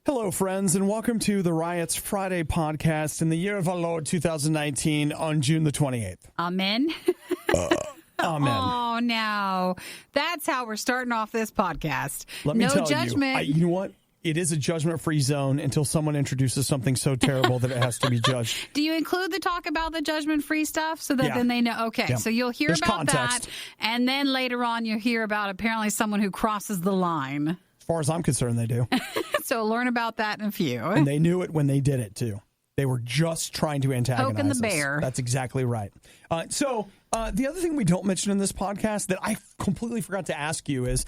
Hello, friends, and welcome to the RIOT's Friday podcast in the year of our Lord 2019 on June the 28th. Amen. Amen. Oh, no. That's how we're starting off this podcast. Let me tell judgment. You know what? It is a judgment-free zone until someone introduces something so terrible that it has to be judged. Do you include the talk about the judgment-free stuff so that then they know? Okay, so you'll hear about context. that, and then later on you'll hear about apparently someone who crosses the line. As far as I'm concerned, they do. So learn about that in a few. And they knew it when they did it, too. They were just trying to antagonize Poking the us. bear. That's exactly right. So the other thing we don't mention in this podcast that I completely forgot to ask you is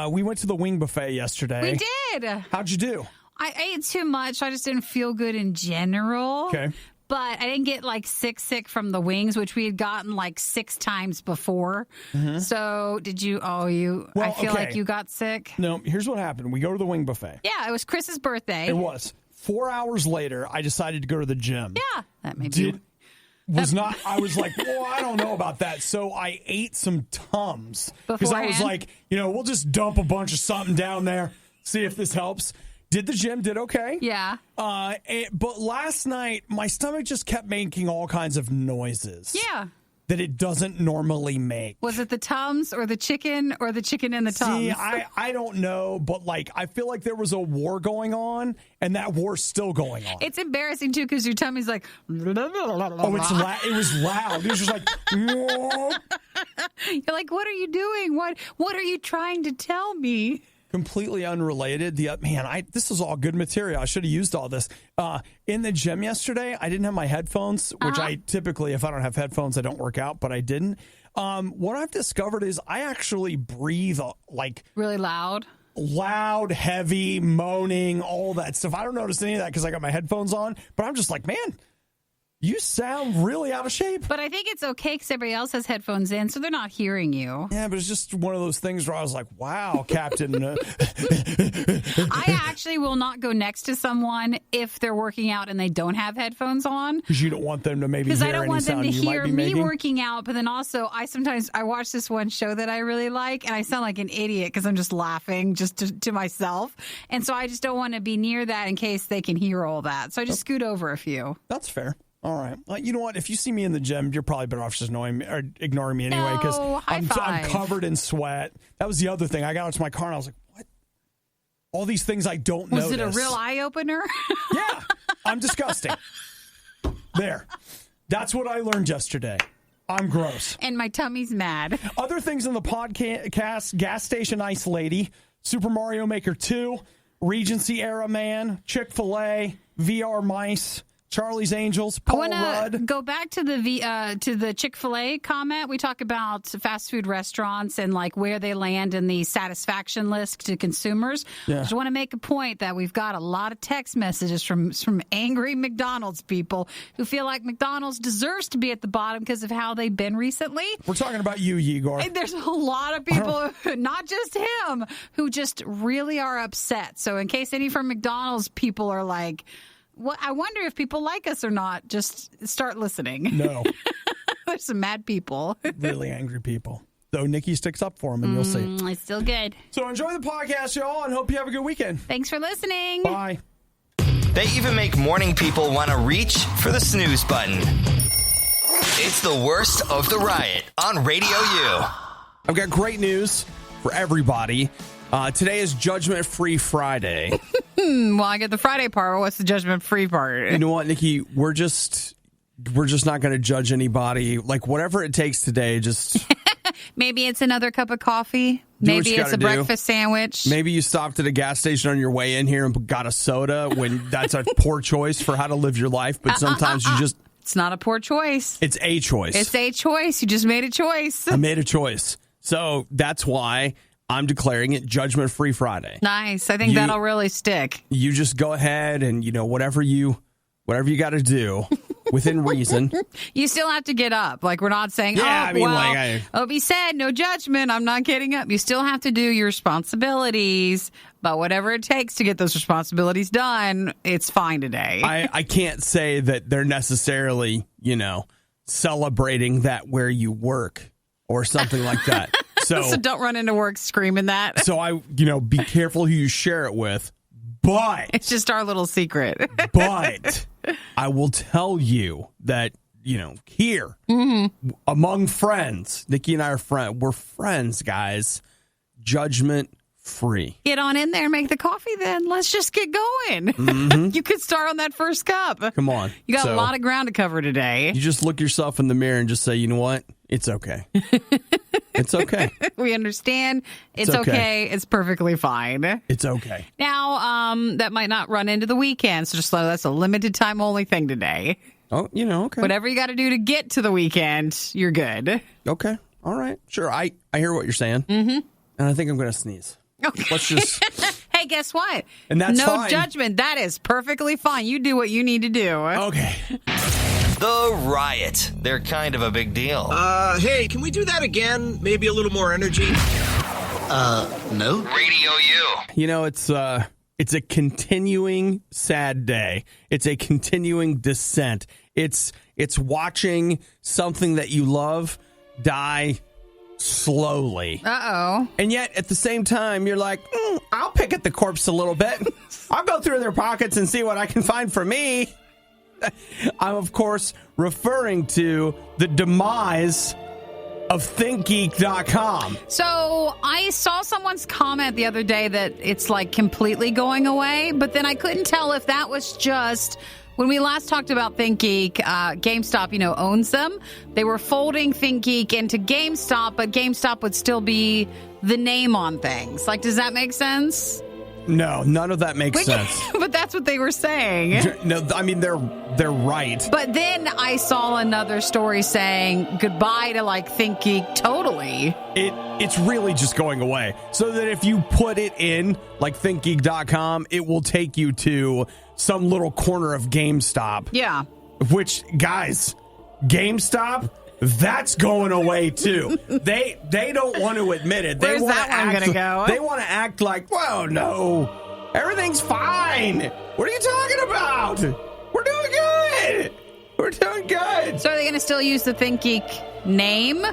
we went to the wing buffet yesterday. We did. How'd you do? I ate too much. I just didn't feel good in general. Okay. But I didn't get like sick from the wings, which we had gotten like 6 times before. Mm-hmm. So did you? I feel like you got sick. No, here's what happened. We go to the wing buffet. Yeah, it was Chris's birthday. It was. 4 hours later, I decided to go to the gym. Yeah, that may be. I was like, well, I don't know about that. So I ate some Tums. Because I was like, we'll just dump a bunch of something down there, see if this helps. Did the gym, did okay. Yeah. But last night, my stomach just kept making all kinds of noises. Yeah. That it doesn't normally make. Was it the Tums or the chicken in the Tums? See, I don't know, but I feel like there was a war going on, and that war's still going on. It's embarrassing, too, because your tummy's like... Oh, it was loud. It was just like... You're like, what are you doing? What are you trying to tell me? Completely unrelated. This is all good material. I should have used all this. In the gym yesterday, I didn't have my headphones, which I typically, if I don't have headphones, I don't work out, but I didn't. What I've discovered is I actually breathe really loud, heavy, moaning, all that stuff. I don't notice any of that because I got my headphones on, but I'm just like, man, you sound really out of shape. But I think it's okay because everybody else has headphones in, so they're not hearing you. Yeah, but it's just one of those things where I was like, wow, Captain. I actually will not go next to someone if they're working out and they don't have headphones on. Because you don't want them to maybe hear any sound you might be making. Because I don't want them to hear me working out, but then also I watch this one show that I really like, and I sound like an idiot because I'm just laughing just to myself. And so I just don't want to be near that in case they can hear all that. So I just scoot over a few. That's fair. All right. You know what? If you see me in the gym, you're probably better off just ignoring me anyway because I'm covered in sweat. That was the other thing. I got into my car and I was like, what? All these things I don't notice. Was it a real eye-opener? Yeah. I'm disgusting. There. That's what I learned yesterday. I'm gross. And my tummy's mad. Other things in the podcast, Gas Station Ice Lady, Super Mario Maker 2, Regency Era Man, Chick-fil-A, VR Mice, Charlie's Angels, Paul Rudd. I want to go back to the Chick-fil-A comment. We talk about fast food restaurants and where they land in the satisfaction list to consumers. Yeah. I just want to make a point that we've got a lot of text messages from angry McDonald's people who feel like McDonald's deserves to be at the bottom because of how they've been recently. We're talking about you, Igor. And there's a lot of people, not just him, who just really are upset. So in case any from McDonald's people are like... Well, I wonder if people like us or not. Just start listening. No. There's some mad people. Really angry people. Though Nikki sticks up for them, and you'll see. It's still good. So enjoy the podcast, y'all, and hope you have a good weekend. Thanks for listening. Bye. They even make morning people want to reach for the snooze button. It's the worst of the riot on Radio U. I've got great news for everybody. Today is Judgment Free Friday. Well, I get the Friday part. What's the Judgment Free part? You know what, Nikki? We're just not going to judge anybody. Whatever it takes today, just... Maybe it's another cup of coffee. Maybe it's a breakfast sandwich. Maybe you stopped at a gas station on your way in here and got a soda when that's a poor choice for how to live your life. But sometimes you just... It's not a poor choice. It's a choice. It's a choice. You just made a choice. I made a choice. So that's why... I'm declaring it Judgment Free Friday. Nice. I think that'll really stick. You just go ahead and, whatever you got to do within reason. You still have to get up. We're not saying, Obi said, no judgment. I'm not getting up. You still have to do your responsibilities. But whatever it takes to get those responsibilities done, it's fine today. I can't say that they're necessarily, celebrating that where you work or something like that. So don't run into work screaming that. So be careful who you share it with. But it's just our little secret. But I will tell you that, here among friends, Nikki and I we're friends, guys. Judgment free. Get on in there and make the coffee then. Let's just get going. You could start on that first cup. Come on. You got a lot of ground to cover today. You just look yourself in the mirror and just say, you know what? It's okay. It's okay. We understand. It's okay. It's perfectly fine. It's okay. Now, that might not run into the weekend, so just know that's a limited time only thing today. Oh, okay. Whatever you got to do to get to the weekend, you're good. Okay. All right. Sure. I hear what you're saying. Mm-hmm. And I think I'm going to sneeze. Okay. Let's just... Hey, guess what? And that's no fine. judgment. That is perfectly fine. You do what you need to do. Okay. The Riot. They're kind of a big deal. Hey, can we do that again? Maybe a little more energy? No. RadioU. It's a continuing sad day. It's a continuing descent. It's watching something that you love die slowly. Uh-oh. And yet, at the same time, you're like, I'll pick at the corpse a little bit. I'll go through their pockets and see what I can find for me. I'm, of course, referring to the demise of ThinkGeek.com. So I saw someone's comment the other day that it's like completely going away, but then I couldn't tell if that was just... When we last talked about ThinkGeek, GameStop, owns them. They were folding ThinkGeek into GameStop, but GameStop would still be the name on things. Like, does that make sense? No, none of that makes sense. But that's what they were saying. No, I mean, they're right. But then I saw another story saying goodbye to, like, ThinkGeek totally. It's really just going away. So that if you put it in, like, ThinkGeek.com, it will take you to some little corner of GameStop. Yeah. Which, guys, GameStop... That's going away too. They don't want to admit it. Where's that one going to go? They want to act like, well, no, everything's fine. What are you talking about? We're doing good. We're doing good. So are they going to still use the ThinkGeek name?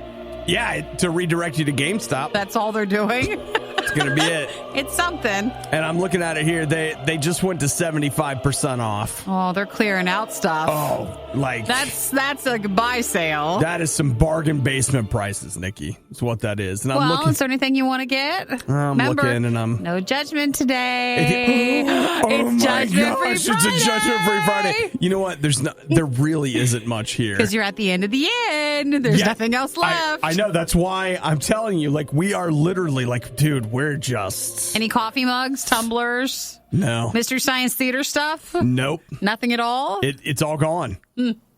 Yeah, to redirect you to GameStop. That's all they're doing? It's going to be it. It's something. And I'm looking at it here. They just went to 75% off. Oh, they're clearing out stuff. Oh, like... That's a goodbye sale. That is some bargain basement prices, Nikki. That's what that is. And I'm looking... is there anything you want to get? Remember, looking and I'm... No judgment today. It's Judgment-Free Friday. It's a Judgment-Free Friday. You know what? There really isn't much here. Because you're at the end of the end. There's nothing else left. I know. That's why I'm telling you, like, we are literally like, dude, we're just... Any coffee mugs, tumblers? No. Mystery Science Theater stuff? Nope. Nothing at all? It's all gone.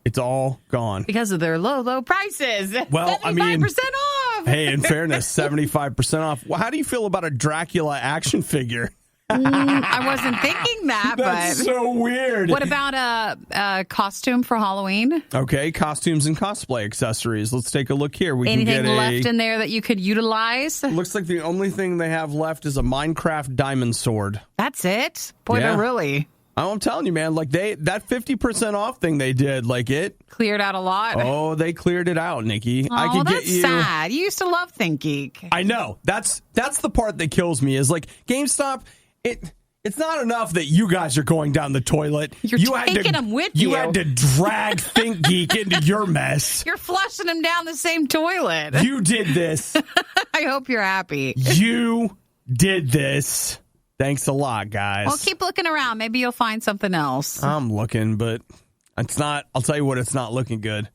It's all gone. Because of their low prices. Well, 75% off. Hey, in fairness, 75% off. Well, how do you feel about a Dracula action figure? I wasn't thinking that, That's but so weird. What about a costume for Halloween? Okay, costumes and cosplay accessories. Let's take a look here. Anything left in there that you could utilize? Looks like the only thing they have left is a Minecraft diamond sword. That's it? Boy, they're really... I'm telling you, man, like that 50% off thing they did, like it cleared out a lot. Oh, they cleared it out, Nikki. Oh, I could that's get you. sad. You used to love ThinkGeek. I know. That's the part that kills me is like GameStop. It's not enough that you guys are going down the toilet. You're taking them with you. You had to drag ThinkGeek into your mess. You're flushing them down the same toilet. You did this. I hope you're happy. You did this. Thanks a lot, guys. Well, keep looking around. Maybe you'll find something else. I'm looking, but it's not. I'll tell you what, it's not looking good.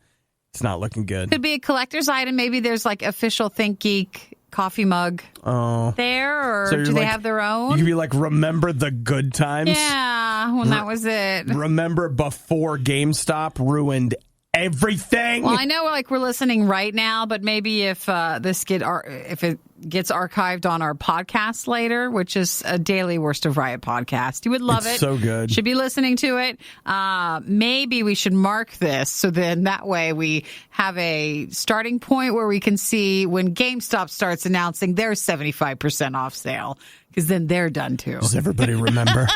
It's not looking good. Could be a collector's item. Maybe there's like official ThinkGeek coffee mug there, or do they have their own? You could be like, remember the good times? Yeah, when that was it. Remember before GameStop ruined everything? Well, I know we're listening right now, but maybe if if it gets archived on our podcast later, which is a daily Worst of Riot podcast, you would love it. So good. Should be listening to it. Maybe we should mark this so then that way we have a starting point where we can see when GameStop starts announcing their 75% off sale, because then they're done too. Does everybody remember?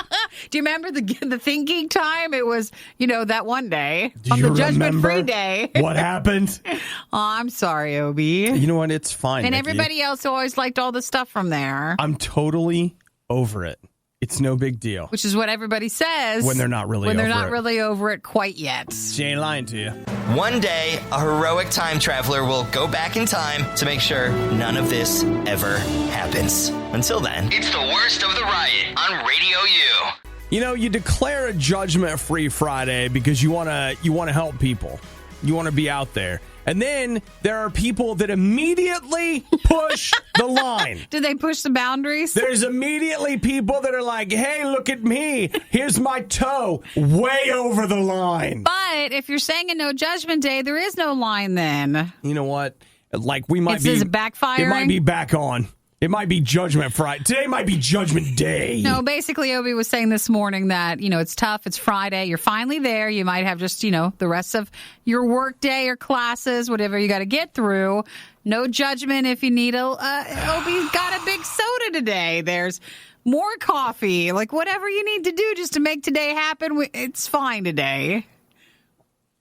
Do you remember the ThinkGeek time? It was, that one day on the Judgment-Free Day. What happened? Oh, I'm sorry, Obi. You know what? It's fine. And Nikki. everybody else always liked all the stuff from there. I'm totally over it. It's no big deal. Which is what everybody says. When they're not really over it quite yet. She ain't lying to you. One day, a heroic time traveler will go back in time to make sure none of this ever happens. Until then, it's the worst of the riot on Radio U. You know, you declare a judgment-free Friday because you want to help people. You want to be out there. And then there are people that immediately push the line. Did they push the boundaries? There's immediately people that are like, hey, look at me. Here's my toe way over the line. But if you're saying a no judgment day, there is no line then. You know what? Like we might Is it backfiring? It might be back on. It might be Judgment Friday. Today might be Judgment Day. No, basically, Obi was saying this morning that, it's tough. It's Friday. You're finally there. You might have just, the rest of your work day or classes, whatever you got to get through. No judgment if you need Obi's got a big soda today. There's more coffee. Like, whatever you need to do just to make today happen, it's fine today.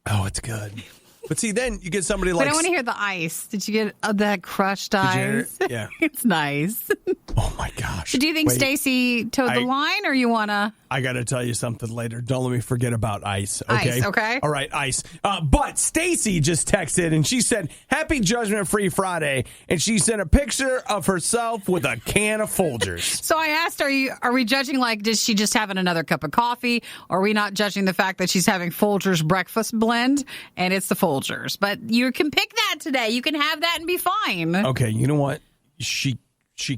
Oh, it's good. But see, then you get somebody like... But I want to hear the ice. Did you get that crushed ice? Yeah. It's nice. Oh, my gosh. Do you think Stacy towed the line, or you want to... I got to tell you something later. Don't let me forget about ice, okay? Ice, okay. All right, ice. But Stacy just texted, and she said, Happy Judgment-Free Friday, and she sent a picture of herself with a can of Folgers. So I asked, are we judging, like, is she just having another cup of coffee? Or are we not judging the fact that she's having Folgers breakfast blend, and it's the Folgers? But you can pick that today. You can have that and be fine. Okay, you know what? She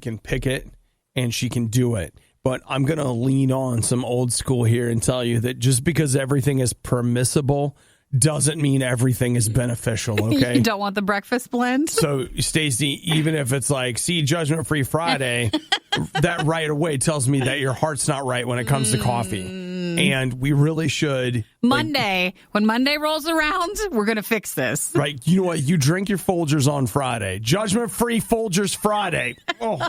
can pick it, and she can do it. But I'm going to lean on some old school here and tell you that just because everything is permissible doesn't mean everything is beneficial, okay? You don't want the breakfast blend? So, Stacey, even if it's like, see, Judgment-Free Friday, that right away tells me that your heart's not right when it comes to coffee. And we really should... Monday, when Monday rolls around, we're going to fix this. Right. You know what? You drink your Folgers on Friday. Judgment-Free Folgers Friday. Oh,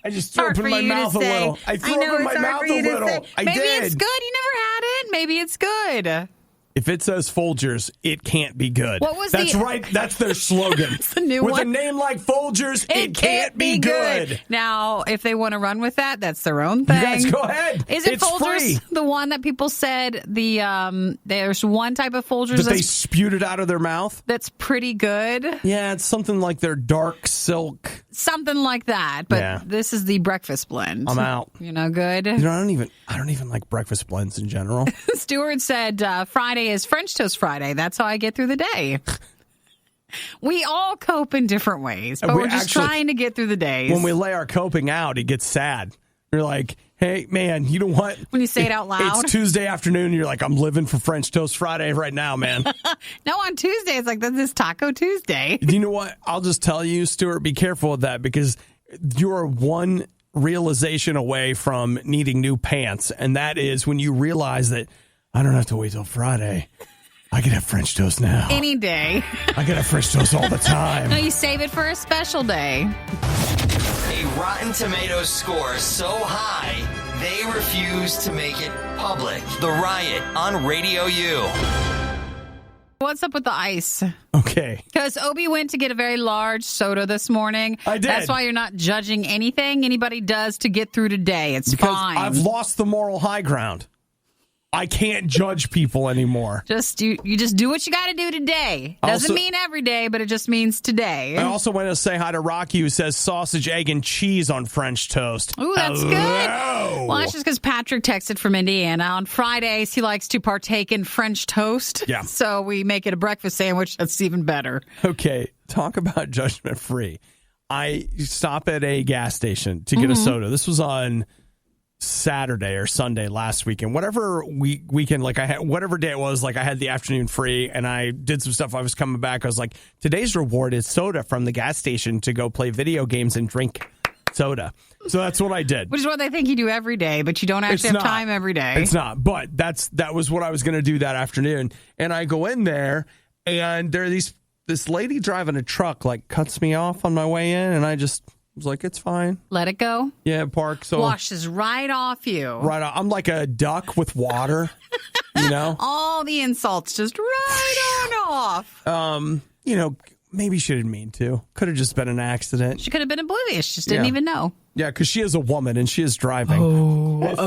I just threw up in my mouth a little. I threw up in my mouth a little. I Maybe did. it's good. You never had it. Maybe it's good. If it says Folgers, it can't be good. That's right. That's their slogan. It's the new with one. a name like Folgers, it can't be good. Now, if they want to run with that, that's their own thing. You guys go ahead. Is it It's Folgers? free. The one that people said there's one type of Folgers that they spewed it out of their mouth? That's pretty good. Yeah, it's something like their dark silk. Something like that. But this is the breakfast blend. I'm out. You know, good. You know, I don't even like breakfast blends in general. Stuart said Friday is French Toast Friday. That's how I get through the day. We all cope in different ways, but we're just trying to get through the days. When we lay our coping out, it gets sad. You're like, hey, man, you know what? When you say it out loud. It's Tuesday afternoon, and you're like, I'm living for French Toast Friday right now, man. No, on Tuesday, it's like, this is Taco Tuesday. You know what? I'll just tell you, Stuart, be careful with that because you're one realization away from needing new pants, and that is when you realize that I don't have to wait till Friday. I can have French toast now. Any day. I can have French toast all the time. No, you save it for a special day. A Rotten Tomatoes score so high, they refuse to make it public. The Riot on Radio U. What's up with the ice? Okay. Because Obi went to get a very large soda this morning. I did. That's why you're not judging anything anybody does to get through today. It's because fine. I've lost the moral high ground. I can't judge people anymore. You just do what you got to do today. Doesn't mean every day, but it just means today. I also want to say hi to Rocky, who says sausage, egg, and cheese on French toast. Ooh, that's good. Well, that's just because Patrick texted from Indiana. On Fridays, he likes to partake in French toast. Yeah. So we make it a breakfast sandwich. That's even better. Okay, talk about judgment free. I stop at a gas station to get a soda. This was on Saturday or Sunday last weekend, whatever weekend, like I had, whatever day it was, like I had the afternoon free and I did some stuff. I was coming back. I was like, today's reward is soda from the gas station to go play video games and drink soda. So that's what I did. Which is what they think you do every day, but you don't actually have time every day. It's not, but that was what I was going to do that afternoon. And I go in there and this lady driving a truck like cuts me off on my way in, and I just was like, it's fine. Let it go? Yeah, park. So washes right off you. Right off. I'm like a duck with water, you know? All the insults just right on off. maybe she didn't mean to. Could have just been an accident. She could have been oblivious. Just didn't even know. Yeah, because she is a woman and she is driving. I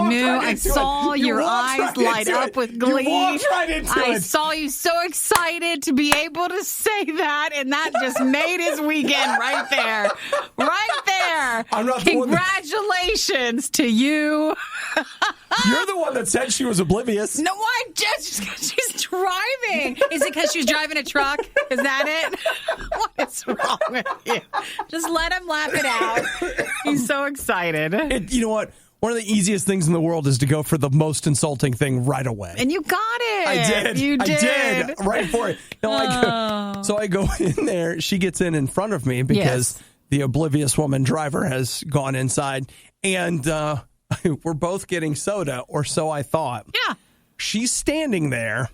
knew. I saw your eyes light up with glee. You walked right into it. I saw you so excited to be able to say that, and that just made his weekend right there. Right there. I'm not Congratulations to you. You're the one that said she was oblivious. No, I just because she's driving. Is it because she's driving a truck? Is that it? What is wrong with you? Just let him laugh it out. He's so excited. You know what? One of the easiest things in the world is to go for the most insulting thing right away. And you got it. I did. You did. I did. Right for it. No, I go in there. She gets in front of me because the oblivious woman driver has gone inside. And we're both getting soda, or so I thought. Yeah. She's standing there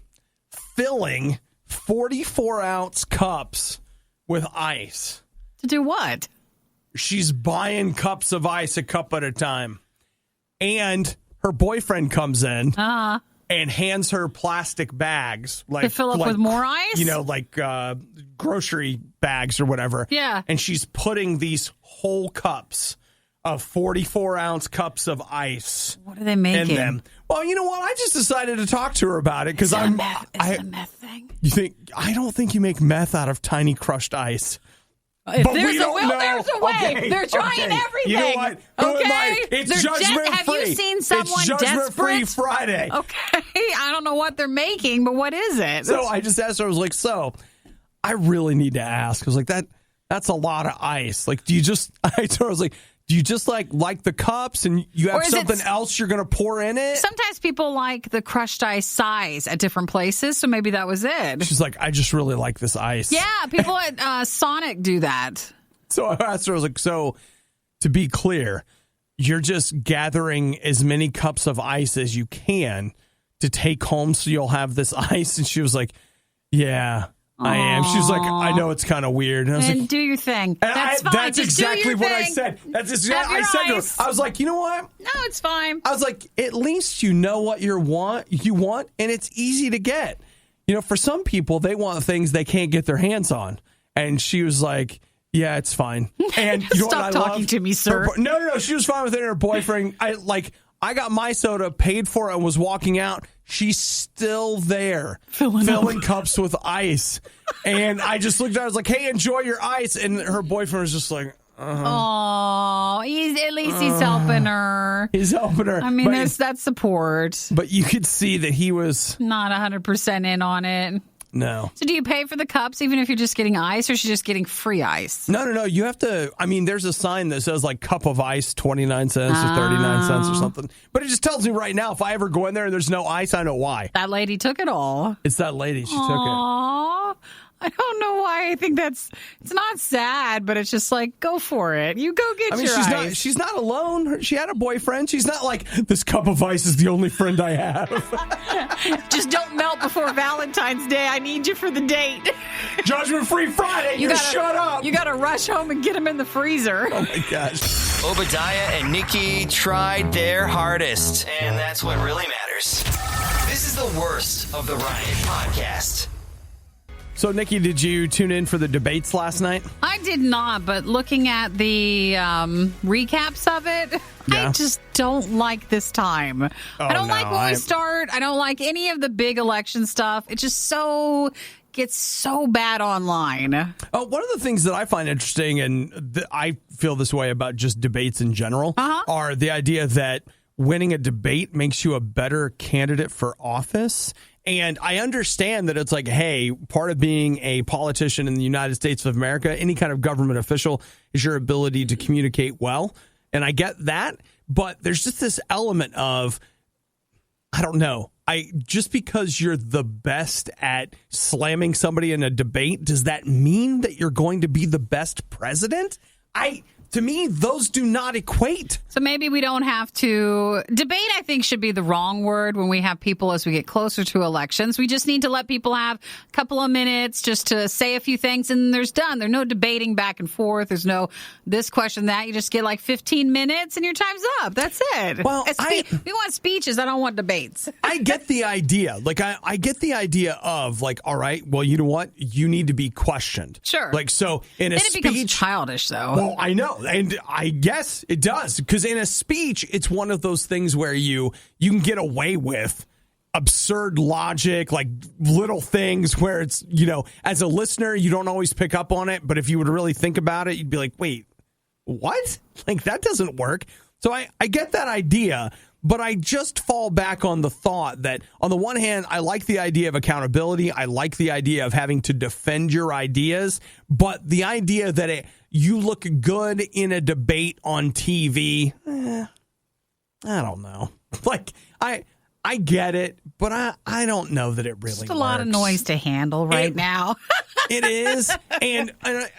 filling 44-ounce cups with ice. To do what? She's buying cups of ice a cup at a time. And her boyfriend comes in and hands her plastic bags. To fill up with more ice? You know, like grocery bags or whatever. Yeah. And she's putting these whole cups of 44-ounce cups of ice. What are they making? In them. Well, you know what? I just decided to talk to her about it because Is it a meth thing? I don't think you make meth out of tiny crushed ice. If but there's a will, there's a way. Okay, They're trying everything. You know what? Okay. It's judgment free. Have you seen someone it's judgment free desperate? Friday. Okay. I don't know what they're making, but what is it? So I just asked her, I was like, I really need to ask. I was like, that's a lot of ice. Like, I told her, I was like, do you just like the cups and you have something else you're going to pour in it? Sometimes people like the crushed ice size at different places, so maybe that was it. She's like, I just really like this ice. Yeah, people at Sonic do that. So I asked her, I was like, so to be clear, you're just gathering as many cups of ice as you can to take home so you'll have this ice? And she was like, yeah. I am. She was like, I know it's kind of weird. And I was like, do your thing. That's fine. That's just exactly what I thing. said. That's exactly I said to her. I was like, you know what? No, it's fine. I was like, at least you know what you want, and it's easy to get. You know, for some people, they want things they can't get their hands on. And she was like, yeah, it's fine. And you know Stop what I talking to me, sir. No. She was fine with it. And her boyfriend, I got my soda, paid for it, and was walking out. She's still there, filling cups with ice. And I just looked at her, I was like, hey, enjoy your ice. And her boyfriend was just like, oh, at least he's helping her. He's helping her. I mean, that's support. But you could see that he was not 100% in on it. No. So do you pay for the cups even if you're just getting ice, or is she just getting free ice? No. You have to, there's a sign that says like cup of ice, 29 cents or 39 cents or something. But it just tells me right now, if I ever go in there and there's no ice, I know why. That lady took it all. It's that lady. She took it. I don't know why I think it's not sad, but it's just like, go for it. You go get your ice. She's not alone. She had a boyfriend. She's not like, this cup of ice is the only friend I have. Just don't melt before Valentine's Day. I need you for the date. Judgment Free Friday. Shut up. You got to rush home and get them in the freezer. Oh, my gosh. Obadiah and Nikki tried their hardest, and that's what really matters. This is the worst of the Riot podcast. So, Nikki, did you tune in for the debates last night? I did not, but looking at the recaps of it, I just don't like this time. I don't like when we start. I don't like any of the big election stuff. It just gets so bad online. One of the things that I find interesting, and I feel this way about just debates in general, are the idea that winning a debate makes you a better candidate for office. And I understand that it's like, hey, part of being a politician in the United States of America, any kind of government official, is your ability to communicate well. And I get that. But there's just this element of, I don't know. Just because you're the best at slamming somebody in a debate, does that mean that you're going to be the best president? I to me, those do not equate. So maybe we don't have to debate. I think should be the wrong word when we have people as we get closer to elections. We just need to let people have a couple of minutes just to say a few things, and there's done. There's no debating back and forth. There's no this question, that. You just get like 15 minutes and your time's up. That's it. Well, we want speeches. I don't want debates. I get the idea. Like, I get the idea of, like, all right, well, you know what? You need to be questioned. Sure. Like, so in a then it speech. becomes childish, though. Well, I know. And I guess it does. Because in a speech, it's one of those things where you can get away with absurd logic, like little things where it's, as a listener, you don't always pick up on it. But if you would really think about it, you'd be like, wait, what? Like, that doesn't work. So I get that idea. But I just fall back on the thought that, on the one hand, I like the idea of accountability. I like the idea of having to defend your ideas. But the idea that you look good in a debate on TV, I don't know. Like, I get it, but I don't know that it really Just a lot of noise to handle now. It is. And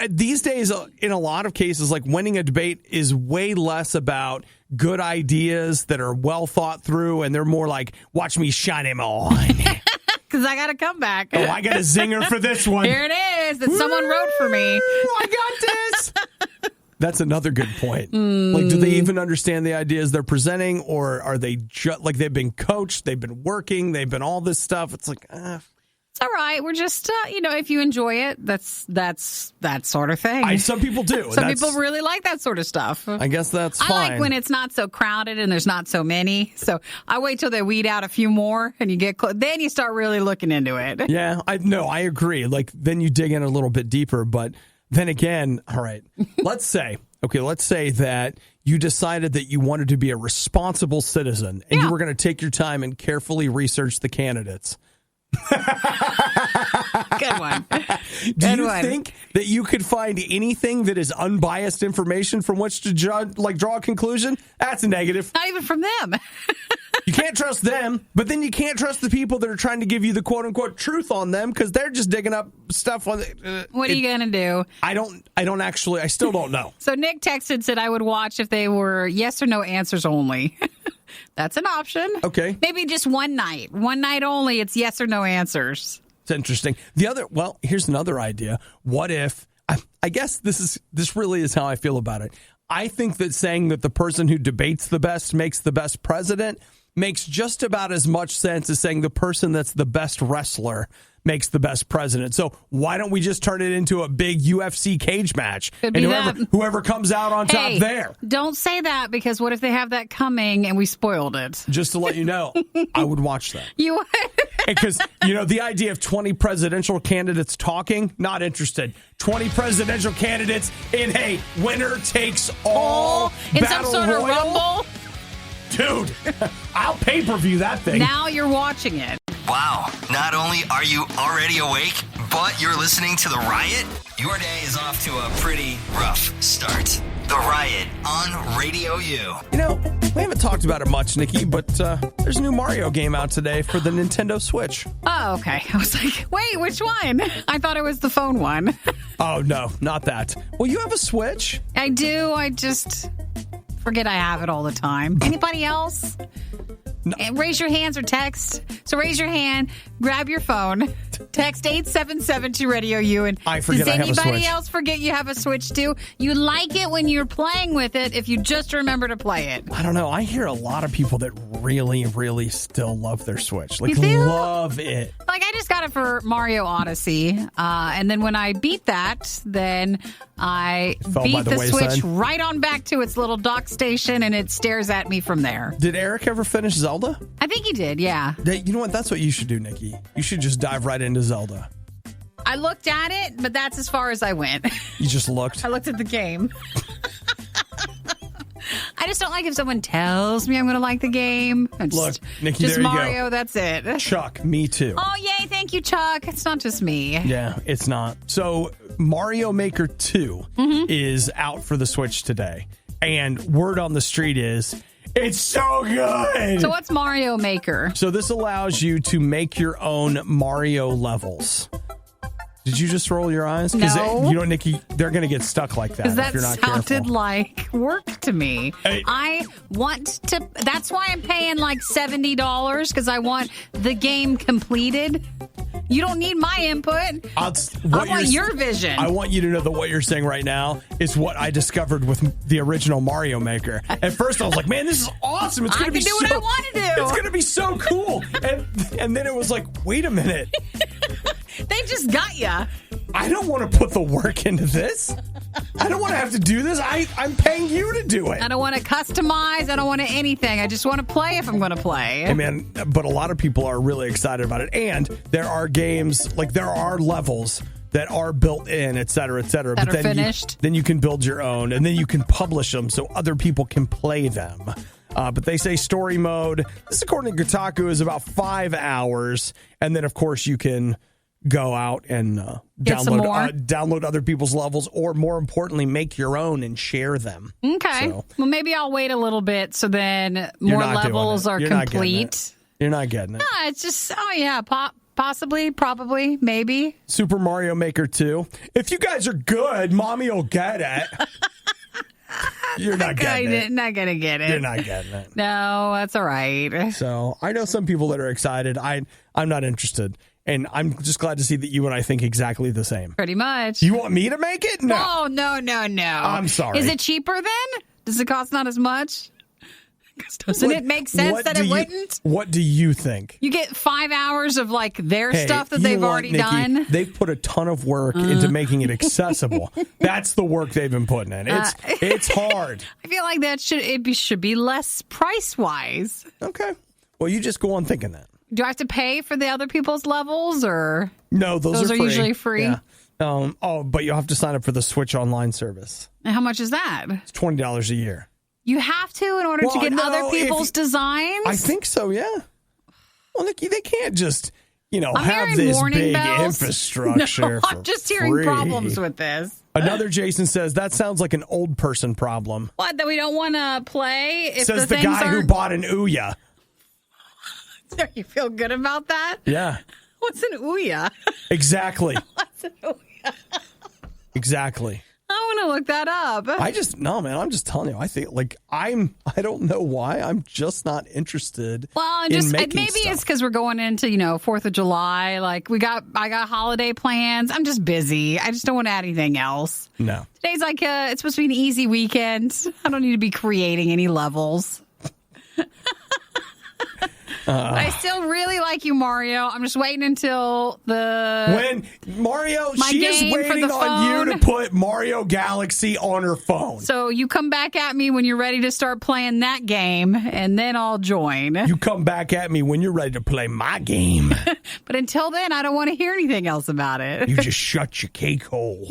these days, in a lot of cases, like, winning a debate is way less about good ideas that are well thought through, and they're more like, watch me shine him on. Because I got to come back. Oh, I got a zinger for this one. Here it is that someone wrote for me. I got this. That's another good point. Like, do they even understand the ideas they're presenting, or are they just like they've been coached, they've been working, they've been all this stuff? It's like, it's all right. We're just, if you enjoy it, that's that sort of thing. Some people do. Some people really like that sort of stuff. I guess that's fine. I like when it's not so crowded and there's not so many. So I wait till they weed out a few more and you get then you start really looking into it. Yeah, I agree. Like, then you dig in a little bit deeper. But then again, all right, let's say that you decided that you wanted to be a responsible citizen and you were going to take your time and carefully research the candidates. Good one. Do you think that you could find anything that is unbiased information from which to draw a conclusion? That's a negative. Not even from them. You can't trust them, but then you can't trust the people that are trying to give you the quote unquote truth on them, because they're just digging up stuff on what are you gonna do? I still don't know. So Nick texted, said I would watch if they were yes or no answers only. That's an option. Okay. Maybe just one night only. It's yes or no answers. It's interesting. Here's another idea. What if, I guess this really is how I feel about it. I think that saying that the person who debates the best makes the best president makes just about as much sense as saying the person that's the best wrestler makes the best president. So why don't we just turn it into a big UFC cage match? And whoever comes out on top there. Don't say that, because what if they have that coming and we spoiled it? Just to let you know, I would watch that. You would? Because, the idea of 20 presidential candidates talking, not interested. 20 presidential candidates in a winner takes all in battle some sort royal? of rumble? Dude, I'll pay-per-view that thing. Now you're watching it. Wow. Not only are you already awake, but you're listening to The Riot? Your day is off to a pretty rough start. The Riot on RadioU. We haven't talked about it much, Nikki, but there's a new Mario game out today for the Nintendo Switch. Oh, okay. I was like, wait, which one? I thought it was the phone one. Oh, no, not that. Well, you have a Switch. I do. I just forget I have it all the time. Anybody else? No. Raise your hands or text. So raise your hand, grab your phone, text 877 Radio U, and I forget does I have a anybody Switch. else forget you have a Switch too? You like it when you're playing with it if you just remember to play it. I don't know. I hear a lot of people that really, really still love their Switch. Like, you do? Love it. Like, I just got it for Mario Odyssey. And then when I beat that, then I beat the Switch right on back to its little dock station, and it stares at me from there. Did Eric ever finish Zelda? I think he did, yeah. You know what? That's what you should do, Nikki. You should just dive right into Zelda. I looked at it, but that's as far as I went. You just looked? I looked at the game. I just don't like if someone tells me I'm going to like the game. Look, Nikki, just there you Mario, go. That's it. Chuck, me too. Oh, yay. Thank you, Chuck. It's not just me. Yeah, it's not. So Mario Maker 2 is out for the Switch today. And word on the street is, it's so good. So what's Mario Maker? So this allows you to make your own Mario levels. Did you just roll your eyes? No. Nikki, they're going to get stuck like that Because if you're that not sounded careful. like work to me. Hey. I want to. That's why I'm paying like $70 because I want the game completed. You don't need my input. I want your vision. I want you to know that what you're saying right now is what I discovered with the original Mario Maker. At first, I was like, "Man, this is awesome! It's going to be what I want to do. It's going to be so cool." And then it was like, "Wait a minute." They just got ya. I don't want to put the work into this. I don't want to have to do this. I'm paying you to do it. I don't want to customize. I don't want to anything. I just want to play if I'm going to play. Hey, man, but a lot of people are really excited about it. And there are games, like there are levels that are built in, et cetera, et cetera. That but are finished. Then you can build your own, and then you can publish them so other people can play them. But they say story mode, this according to Kotaku, is about 5 hours. And then, of course, you can go out and download other people's levels, or more importantly, make your own and share them. Okay. Well, maybe I'll wait a little bit so then more levels are complete. You're not getting it. No, it's just, possibly, probably, maybe. Super Mario Maker 2. If you guys are good, Mommy will get it. You're not getting it. Not going to get it. You're not getting it. No, that's all right. So I know some people that are excited. I'm not interested. And I'm just glad to see that you and I think exactly the same. Pretty much. You want me to make it? No. Oh, no. I'm sorry. Is it cheaper then? Does it cost not as much? Doesn't it make sense that it wouldn't? What do you think? You get 5 hours of like their stuff that they've already done. They've put a ton of work into making it accessible. That's the work they've been putting in. It's hard. I feel like that should be less price wise. Okay. Well, you just go on thinking that. Do I have to pay for the other people's levels, or no? Those are free. Usually free. Yeah. But you'll have to sign up for the Switch Online service. And how much is that? It's $20 a year. You have to in order to get other people's designs? I think so, yeah. Well, Nikki, they can't just, have this big infrastructure. No, I'm just hearing problems with this. Another Jason says, that sounds like an old person problem. What, that we don't want to play? If says the guy who bought an Ouya. You feel good about that? Yeah. What's an Ouya? Exactly. What's an Ouya? Exactly. I want to look that up. I'm just telling you. I think I don't know why. I'm just not interested. Well, maybe it's because we're going into 4th of July. Like I got holiday plans. I'm just busy. I just don't want to add anything else. No. Today's like it's supposed to be an easy weekend. I don't need to be creating any levels. I still really like you, Mario. I'm just waiting until she is waiting on you to put Mario Galaxy on her phone. So you come back at me when you're ready to start playing that game, and then I'll join. You come back at me when you're ready to play my game. But until then, I don't want to hear anything else about it. You just shut your cake hole.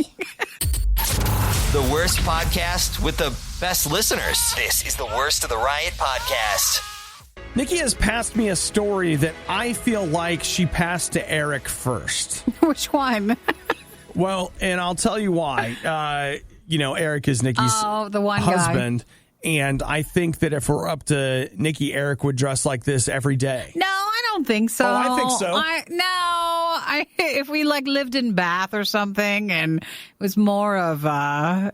The worst podcast with the best listeners. This is the Worst of the Riot podcast. Nikki has passed me a story that I feel like she passed to Eric first. Which one? Well, and I'll tell you why. Eric is Nikki's husband. Guy. And I think that if we're up to Nikki, Eric would dress like this every day. No, I don't think so. Oh, I think so. If we lived in Bath or something, and it was more of I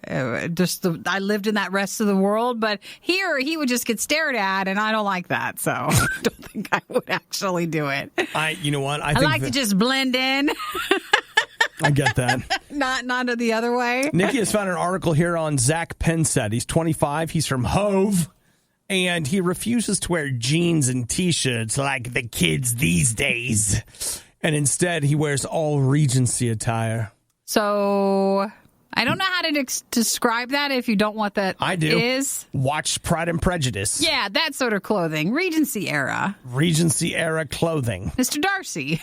lived in that rest of the world, but here he would just get stared at, and I don't like that, so I don't think I would actually do it. You know what? I like to just blend in. I get that. Not the other way. Nikki has found an article here on Zach Pensett. He's 25. He's from Hove. And he refuses to wear jeans and T-shirts like the kids these days. And instead, he wears all Regency attire. So I don't know how to describe that if you don't want that. I do. Watch Pride and Prejudice. Yeah, that sort of clothing. Regency era clothing. Mr. Darcy.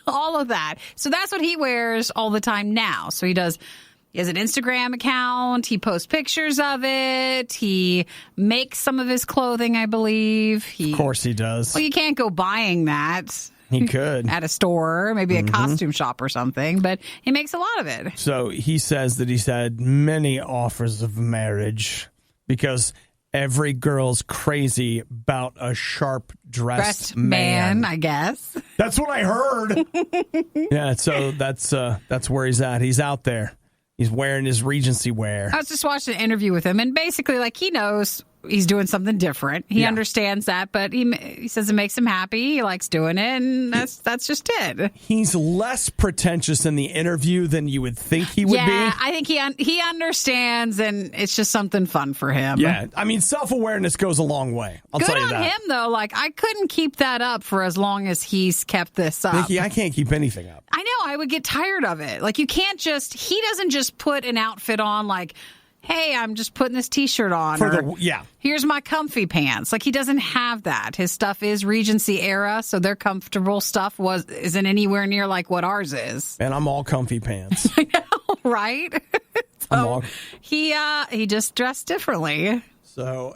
All of that. So that's what he wears all the time now. So he has an Instagram account. He posts pictures of it. He makes some of his clothing, I believe. Of course he does. Well, you can't go buying that. He could. At a store, maybe a costume shop or something, but he makes a lot of it. So he says that he's had many offers of marriage because every girl's crazy about a sharp-dressed man. I guess. That's what I heard. Yeah, so that's where he's at. He's out there. He's wearing his Regency wear. I was just watching an interview with him, and basically, like, he knows he's doing something different. He understands that, but he says it makes him happy. He likes doing it, and that's just it. He's less pretentious in the interview than you would think he would be. Yeah, I think he understands, and it's just something fun for him. Yeah, I mean, self-awareness goes a long way. I'll Good tell you on that. him, though. Like, I couldn't keep that up for as long as he's kept this up. Nikki, I can't keep anything up. I know. I would get tired of it. Like, you can't just... He doesn't just put an outfit on like, hey, I'm just putting this T-shirt on. Here's my comfy pants. Like, he doesn't have that. His stuff is Regency era, so their comfortable stuff isn't anywhere near like what ours is. And I'm all comfy pants. I know, right? So he just dressed differently. So...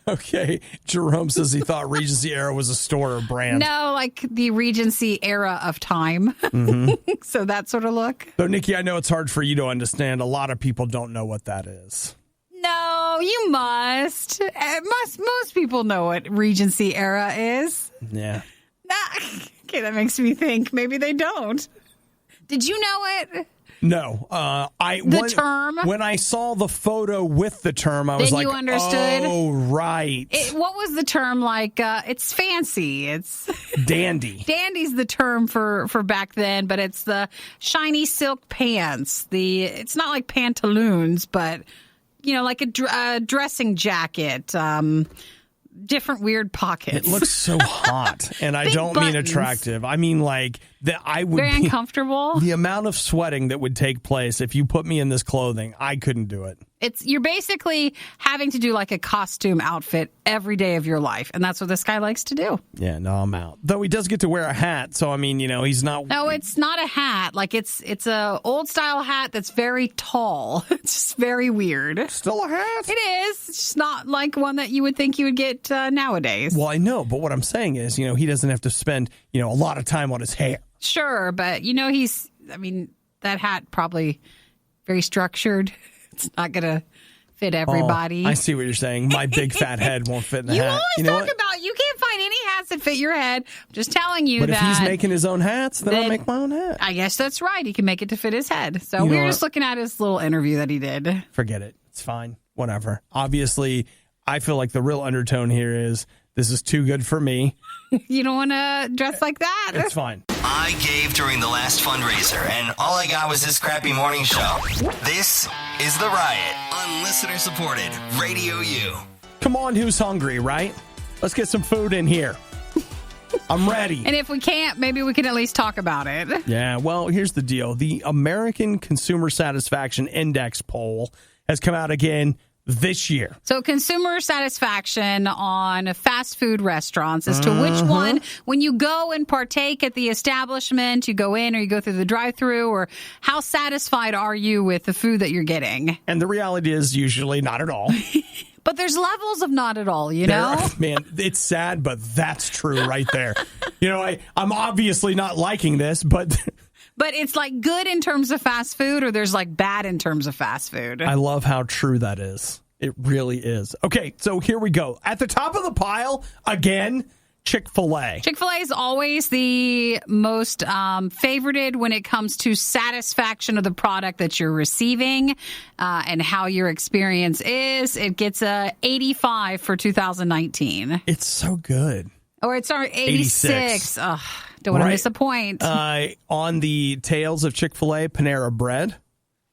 okay. Jerome says he thought Regency era was a store or brand. No, like the Regency era of time. Mm-hmm. So that sort of look. So, Nikki, I know it's hard for you to understand. A lot of people don't know what that is. No, you must. Most people know what Regency era is. Yeah. Okay, that makes me think maybe they don't. Did you know it? No, term. When I saw the photo with the term, I was like, you understood? Oh, right. What was the term like? It's fancy. It's dandy. Dandy's the term for back then, but it's the shiny silk pants. It's not like pantaloons, but like a dressing jacket. Different weird pockets. It looks so hot, and I don't mean attractive. I mean like that. I would very uncomfortable. The amount of sweating that would take place if you put me in this clothing, I couldn't do it. You're basically having to do like a costume outfit every day of your life, and that's what this guy likes to do. Yeah, no, I'm out. Though he does get to wear a hat, so I mean, he's not. No, it's not a hat. Like it's a old style hat that's very tall. It's just very weird. Still a hat? It is. It's just not like one that you would think you would get nowadays. Well, I know, but what I'm saying is, he doesn't have to spend, a lot of time on his hair. Sure, but that hat probably very structured. It's not going to fit everybody. I see what you're saying. My big fat head won't fit in the you hat. Always talk about you can't find any hats that fit your head. I'm just telling you but that. But if he's making his own hats, then I'll make my own hat. I guess that's right. He can make it to fit his head. So we were just looking at his little interview that he did. Forget it. It's fine. Whatever. Obviously, I feel like the real undertone here is this is too good for me. You don't want to dress like that? It's fine. I gave during the last fundraiser, and all I got was this crappy morning show. This is The Riot on listener-supported Radio U. Come on, who's hungry, right? Let's get some food in here. I'm ready. And if we can't, maybe we can at least talk about it. Yeah, well, here's the deal. The American Consumer Satisfaction Index poll has come out again this year. So consumer satisfaction on fast food restaurants as to which one, when you go and partake at the establishment, you go in or you go through the drive-thru, or how satisfied are you with the food that you're geting? And the reality is usually not at all. But there's levels of not at all, know? Man, it's sad, but that's true right there. I'm obviously not liking this, but... But it's like good in terms of fast food, or there's like bad in terms of fast food. I love how true that is. It really is. Okay, so here we go. At the top of the pile, again, Chick-fil-A. Chick-fil-A is always the most favorited when it comes to satisfaction of the product that you're receiving and how your experience is. It gets a 85 for 2019. It's so good. Or it's our 86. Ugh. Don't want to miss a point. On the tails of Chick-fil-A, Panera Bread,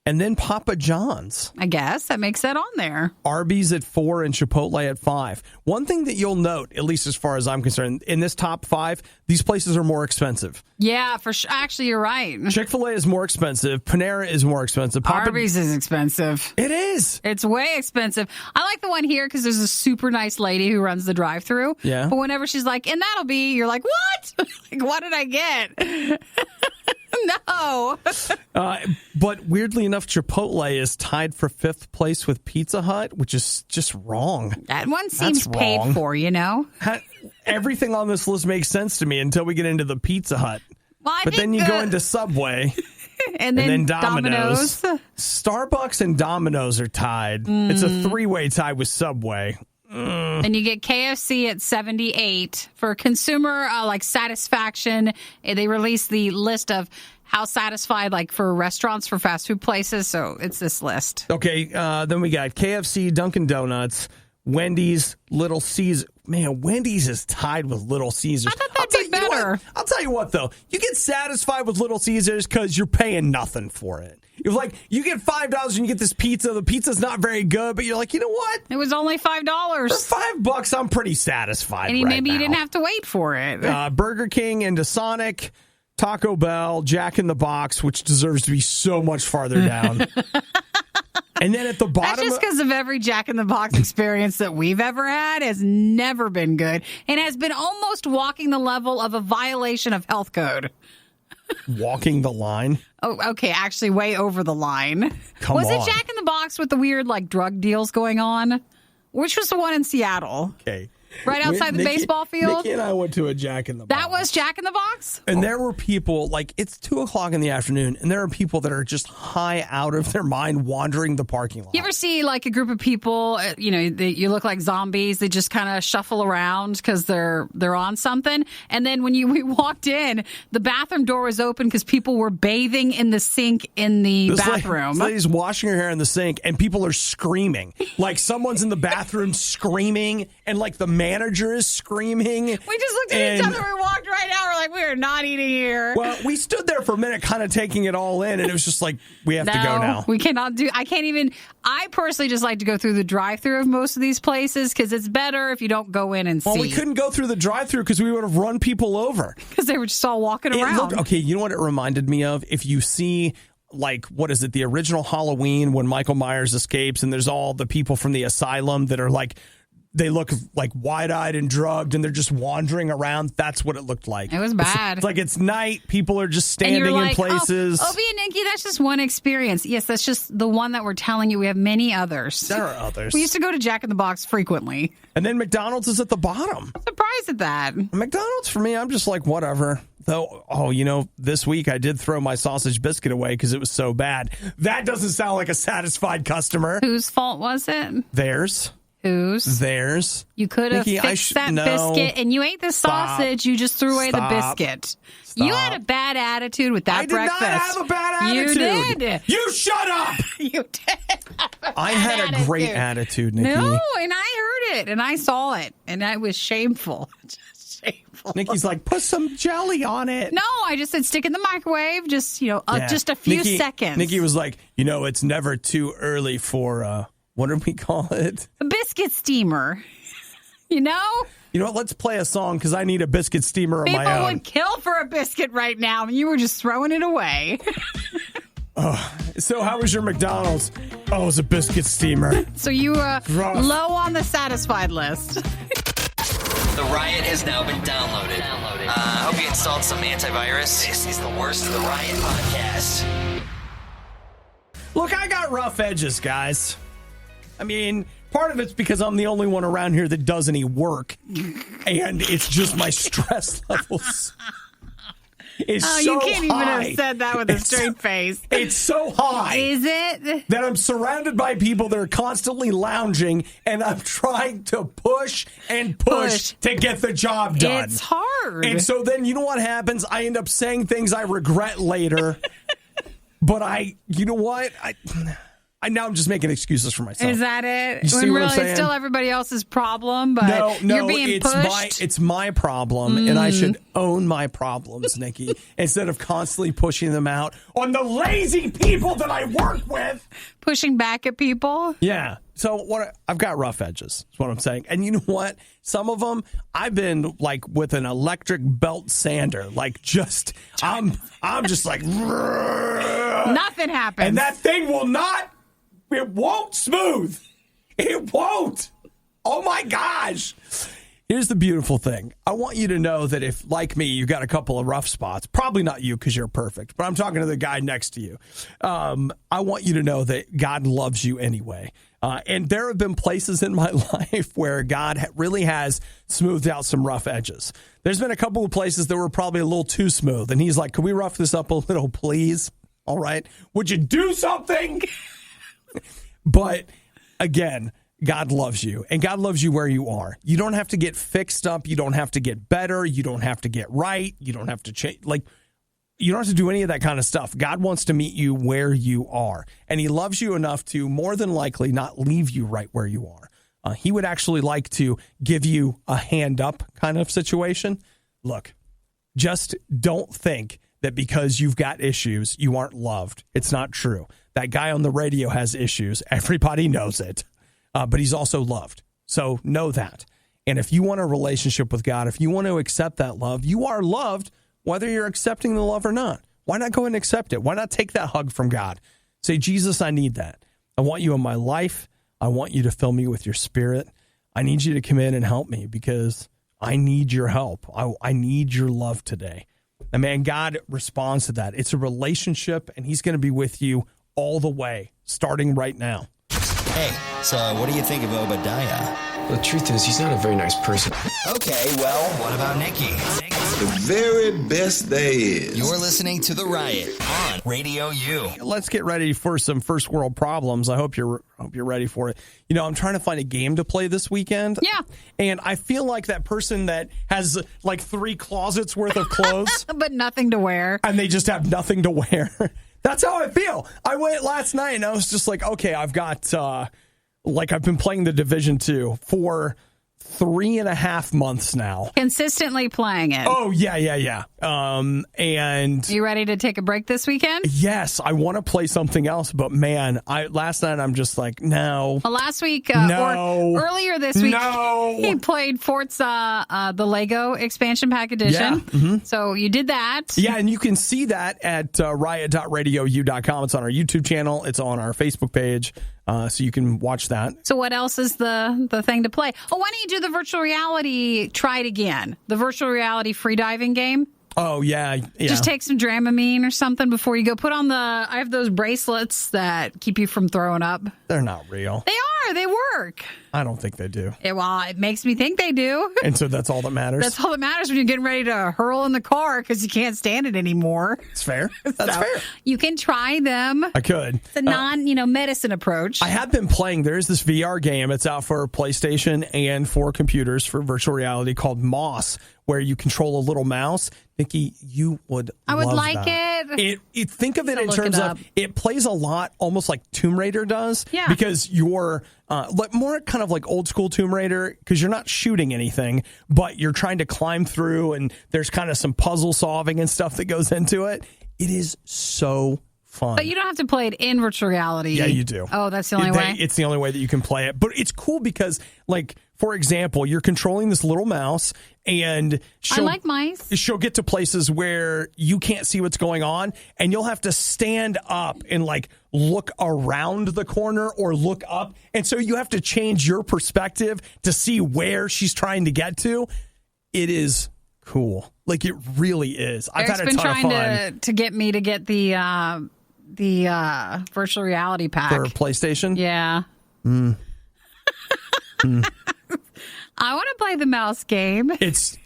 and then Papa John's. I guess that makes that on there. Arby's at 4 and Chipotle at 5. One thing that you'll note, at least as far as I'm concerned, in this top 5, these places are more expensive. Yeah, for sure. Actually, you're right. Chick-fil-A is more expensive. Panera is more expensive. Arby's is expensive. It is. It's way expensive. I like the one here because there's a super nice lady who runs the drive-thru. Yeah. But whenever she's like, and that'll be, you're like, what? Like, what did I get? No. But weirdly enough, Chipotle is tied for 5th place with Pizza Hut, which is just wrong. That one seems paid for, Everything on this list makes sense to me until we get into the Pizza Hut. Well, but then you go into Subway. And then Domino's. Starbucks and Domino's are tied. It's a 3-way tie with Subway. And you get KFC at 78 for consumer satisfaction. They released the list of how satisfied for restaurants, for fast food places. So it's this list. Okay, then we got KFC, Dunkin' Donuts, Wendy's, Little Caesars. Man, Wendy's is tied with Little Caesars. I thought that'd be better. I'll tell you what, though. You get satisfied with Little Caesars because you're paying nothing for it. It was you get $5 and you get this pizza. The pizza's not very good, but you're like, you know what? It was only $5. For $5, I'm pretty satisfied. And maybe you didn't have to wait for it. Burger King into Sonic, Taco Bell, Jack in the Box, which deserves to be so much farther down. And then at the bottom... That's just because of every Jack in the Box experience that we've ever had has never been good and has been almost walking the level of a violation of health code. Walking the line? Oh, okay. Actually, way over the line. Was it Jack in the Box with the weird drug deals going on? Which was the one in Seattle? Okay. Right outside the baseball field? Nikki and I went to a Jack in the Box. That was Jack in the Box? And there were people, it's 2 o'clock in the afternoon, and there are people that are just high out of their mind wandering the parking lot. You ever see, a group of people, you look like zombies. They just kind of shuffle around because they're on something. And then when we walked in, the bathroom door was open because people were bathing in the sink in the bathroom. Lady's washing her hair in the sink, and people are screaming. Someone's in the bathroom screaming, and, the manager is screaming. We just looked at each other. We walked right out. We're like, we are not eating here. Well, we stood there for a minute kind of taking it all in, and it was just we have to go now. We cannot do... I personally just like to go through the drive-thru of most of these places because it's better if you don't go in and see. Well, we couldn't go through the drive-thru because we would have run people over. Because they were just all walking around. Okay, you know what it reminded me of? If you see... what is it? The original Halloween when Michael Myers escapes and there's all the people from the asylum that are they look wide-eyed and drugged and they're just wandering around. That's what it looked like. It was bad. It's night. People are just standing in places. Oh, Obie and Nikki, that's just one experience. Yes, that's just the one that we're telling you. We have many others. There are others. We used to go to Jack in the Box frequently. And then McDonald's is at the bottom. I'm surprised at that. McDonald's, for me, I'm just whatever. Though, this week I did throw my sausage biscuit away because it was so bad. That doesn't sound like a satisfied customer. Whose fault was it? Theirs. Whose? Theirs. You could have fixed that biscuit, and you ate the sausage. You just threw away the biscuit. You had a bad attitude with that breakfast. I did not have a bad attitude. You did. You shut up. You did. I had a great attitude, Nikki. No, and I heard it, and I saw it, and I was shameful. Just shameful. Nikki's put some jelly on it. No, I just said stick in the microwave. Just, just a few seconds. Nikki was like, it's never too early for... what do we call it? A biscuit steamer. You know what? Let's play a song because I need a biscuit steamer of my own. People would kill for a biscuit right now, and you were just throwing it away. So how was your McDonald's? Oh, it was a biscuit steamer. So you low on the satisfied list. The Riot has now been downloaded. I hope you installed some antivirus. This is the worst of the Riot podcast. Look, I got rough edges, guys. Part of it's because I'm the only one around here that does any work, and it's just my stress levels. It's so you can't even high. have said that with a straight face. It's so high. Is it? That I'm surrounded by people that are constantly lounging, and I'm trying to push and push to get the job done. It's hard. And so then you know what happens? I end up saying things I regret later. But you know what? Now I'm just making excuses for myself. Is that it? You see what I'm saying? It's still everybody else's problem, but you're being pushed. It's my problem, and I should own my problems, Nikki, instead of constantly pushing them out on the lazy people that I work with. Pushing back at people? Yeah. So I've got rough edges, is what I'm saying. And you know what? Some of them, I've been with an electric belt sander. I'm just nothing happens. And that thing it won't smooth. It won't. Oh my gosh. Here's the beautiful thing. I want you to know that if, like me, you got a couple of rough spots, probably not you because you're perfect, but I'm talking to the guy next to you. I want you to know that God loves you anyway. And there have been places in my life where God really has smoothed out some rough edges. There's been a couple of places that were probably a little too smooth. And he's like, can we rough this up a little, please? All right. Would you do something? But again, God loves you, and God loves you where you are. You don't have to get fixed up. You don't have to get better. You don't have to get right. You don't have to change. You don't have to do any of that kind of stuff. God wants to meet you where you are, and he loves you enough to more than likely not leave you right where you are. He would actually like to give you a hand up kind of situation. Look, just don't think that because you've got issues, you aren't loved. It's not true. That guy on the radio has issues. Everybody knows it. But he's also loved. So know that. And if you want a relationship with God, if you want to accept that love, you are loved whether you're accepting the love or not. Why not go and accept it? Why not take that hug from God? Say, Jesus, I need that. I want you in my life. I want you to fill me with your spirit. I need you to come in and help me because I need your help. I need your love today. And man, God responds to that. It's a relationship, and he's going to be with you all the way, starting right now. Hey, so what do you think of Obadiah? The truth is, he's not a very nice person. Okay, well, what about Nikki? The very best there is. You're listening to The Riot on Radio U. Let's get ready for some first world problems. I hope you're ready for it. You know, I'm trying to find a game to play this weekend. Yeah. And I feel like that person that has like 3 closets worth of clothes. But nothing to wear. And they just have nothing to wear. That's how I feel. I went last night and I was just like, okay, I've got, I've been playing the Division 2 for 3.5 months now. Consistently playing it. Oh, yeah. And you ready to take a break this weekend? yes, I want to play something else, but man, last night I'm just like, no. Well, last week, No. or earlier this week, No. he played Forza, the Lego expansion pack edition. Yeah. Mm-hmm. So you did that. Yeah, and you can see that at riot.radiou.com. It's on our YouTube channel. It's on our Facebook page, so you can watch that. So what else is the thing to play? Oh, why don't you do the virtual reality, try it again, the virtual reality freediving game? Oh, yeah. Just take some Dramamine or something before you go. Put on I have those bracelets that keep you from throwing up. They're not real. They are. They work. I don't think they do. It makes me think they do. And so that's all that matters? That's all that matters when you're getting ready to hurl in the car because you can't stand it anymore. It's fair. That's fair. You can try them. I could. It's a medicine approach. I have been playing. There's this VR game. It's out for PlayStation and for computers for virtual reality called Moss, where you control a little mouse. Nikki, you would I would love like that. it. Think of it in Look terms it of up. it plays a lot almost like Tomb Raider does. Yeah. Because you're more kind of like old school Tomb Raider because you're not shooting anything, but you're trying to climb through and there's kind of some puzzle solving and stuff that goes into it. It is so fun. But you don't have to play it in virtual reality. Yeah, you do. Oh, that's the only way? It's the only way that you can play it. But it's cool because, like, for example, you're controlling this little mouse and I like mice. She'll get to places where you can't see what's going on and you'll have to stand up and like look around the corner or look up. And so you have to change your perspective to see where she's trying to get to. It is cool. Like it really is. I've Eric's had a been ton of trying fun. to get me to get the virtual reality pack. For PlayStation? Yeah. I want to play the mouse game. It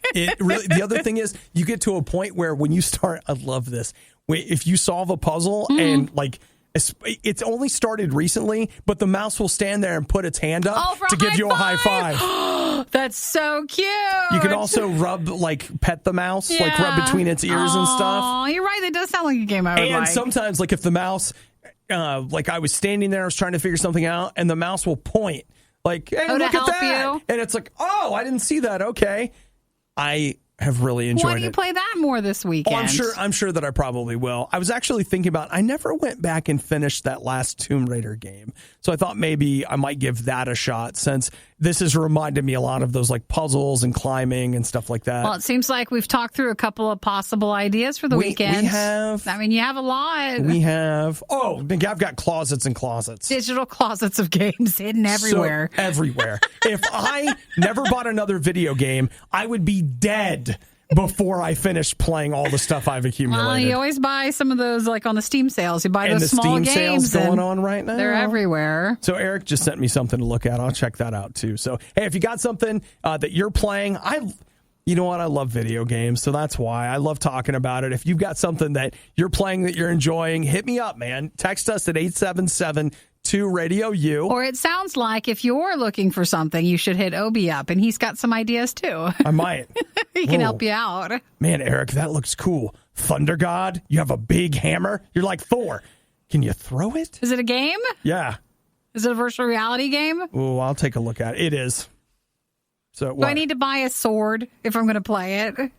really. The other thing is, you get to a point where when you start, I love this. If you solve a puzzle and like it's only started recently, but the mouse will stand there and put its hand up to give you a high five. That's so cute. You can also pet the mouse, like rub between its ears and stuff. Oh, you're right. That does sound like a game I would like. And sometimes, like if the mouse, I was standing there, I was trying to figure something out, and the mouse will point. Like, hey, look at that. You? And it's like, oh, I didn't see that. Okay. I have really enjoyed it. Why do you play that more this weekend? I'm sure that I probably will. I was actually thinking about, I never went back and finished that last Tomb Raider game. So I thought maybe I might give that a shot since this has reminded me a lot of those like puzzles and climbing and stuff like that. Well, it seems like we've talked through a couple of possible ideas for the weekend. We have. I mean, you have a lot. We have. Oh, I've got closets and closets. Digital closets of games hidden everywhere. So, everywhere. If I never bought another video game, I would be dead before I finished playing all the stuff I've accumulated. Well, you always buy some of those like on the Steam sales. You buy those small games. And the Steam sales going on right now. They're everywhere. So Eric just sent me something to look at. I'll check that out too. So, hey, if you got something that you're playing, You know what? I love video games, so that's why. I love talking about it. If you've got something that you're playing that you're enjoying, hit me up, man. Text us at 877-2-RADIO-U. Or it sounds like if you're looking for something, you should hit Obi up, and he's got some ideas, too. I might. He can help you out. Man, Eric, that looks cool. Thunder God, you have a big hammer. You're like Thor. Can you throw it? Is it a game? Yeah. Is it a virtual reality game? Oh, I'll take a look at it. It is. So Do I need to buy a sword if I'm going to play it? No.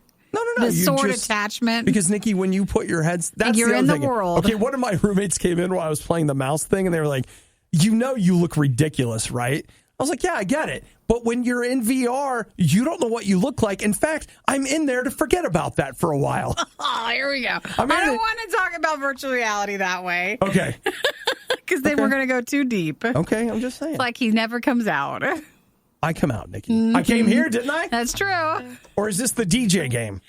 The sword attachment. Because, Nikki, when you put your heads... That's you're in the thing. world. Okay, one of my roommates came in while I was playing the mouse thing, and they were like, you look ridiculous, right? I was like, yeah, I get it. But when you're in VR, you don't know what you look like. In fact, I'm in there to forget about that for a while. Oh, here we go. I don't want to talk about virtual reality that way. Okay. Because then we're going to go too deep. Okay, I'm just saying. It's like he never comes out. I come out, Nikki. I came here, didn't I? That's true. Or is this the DJ game?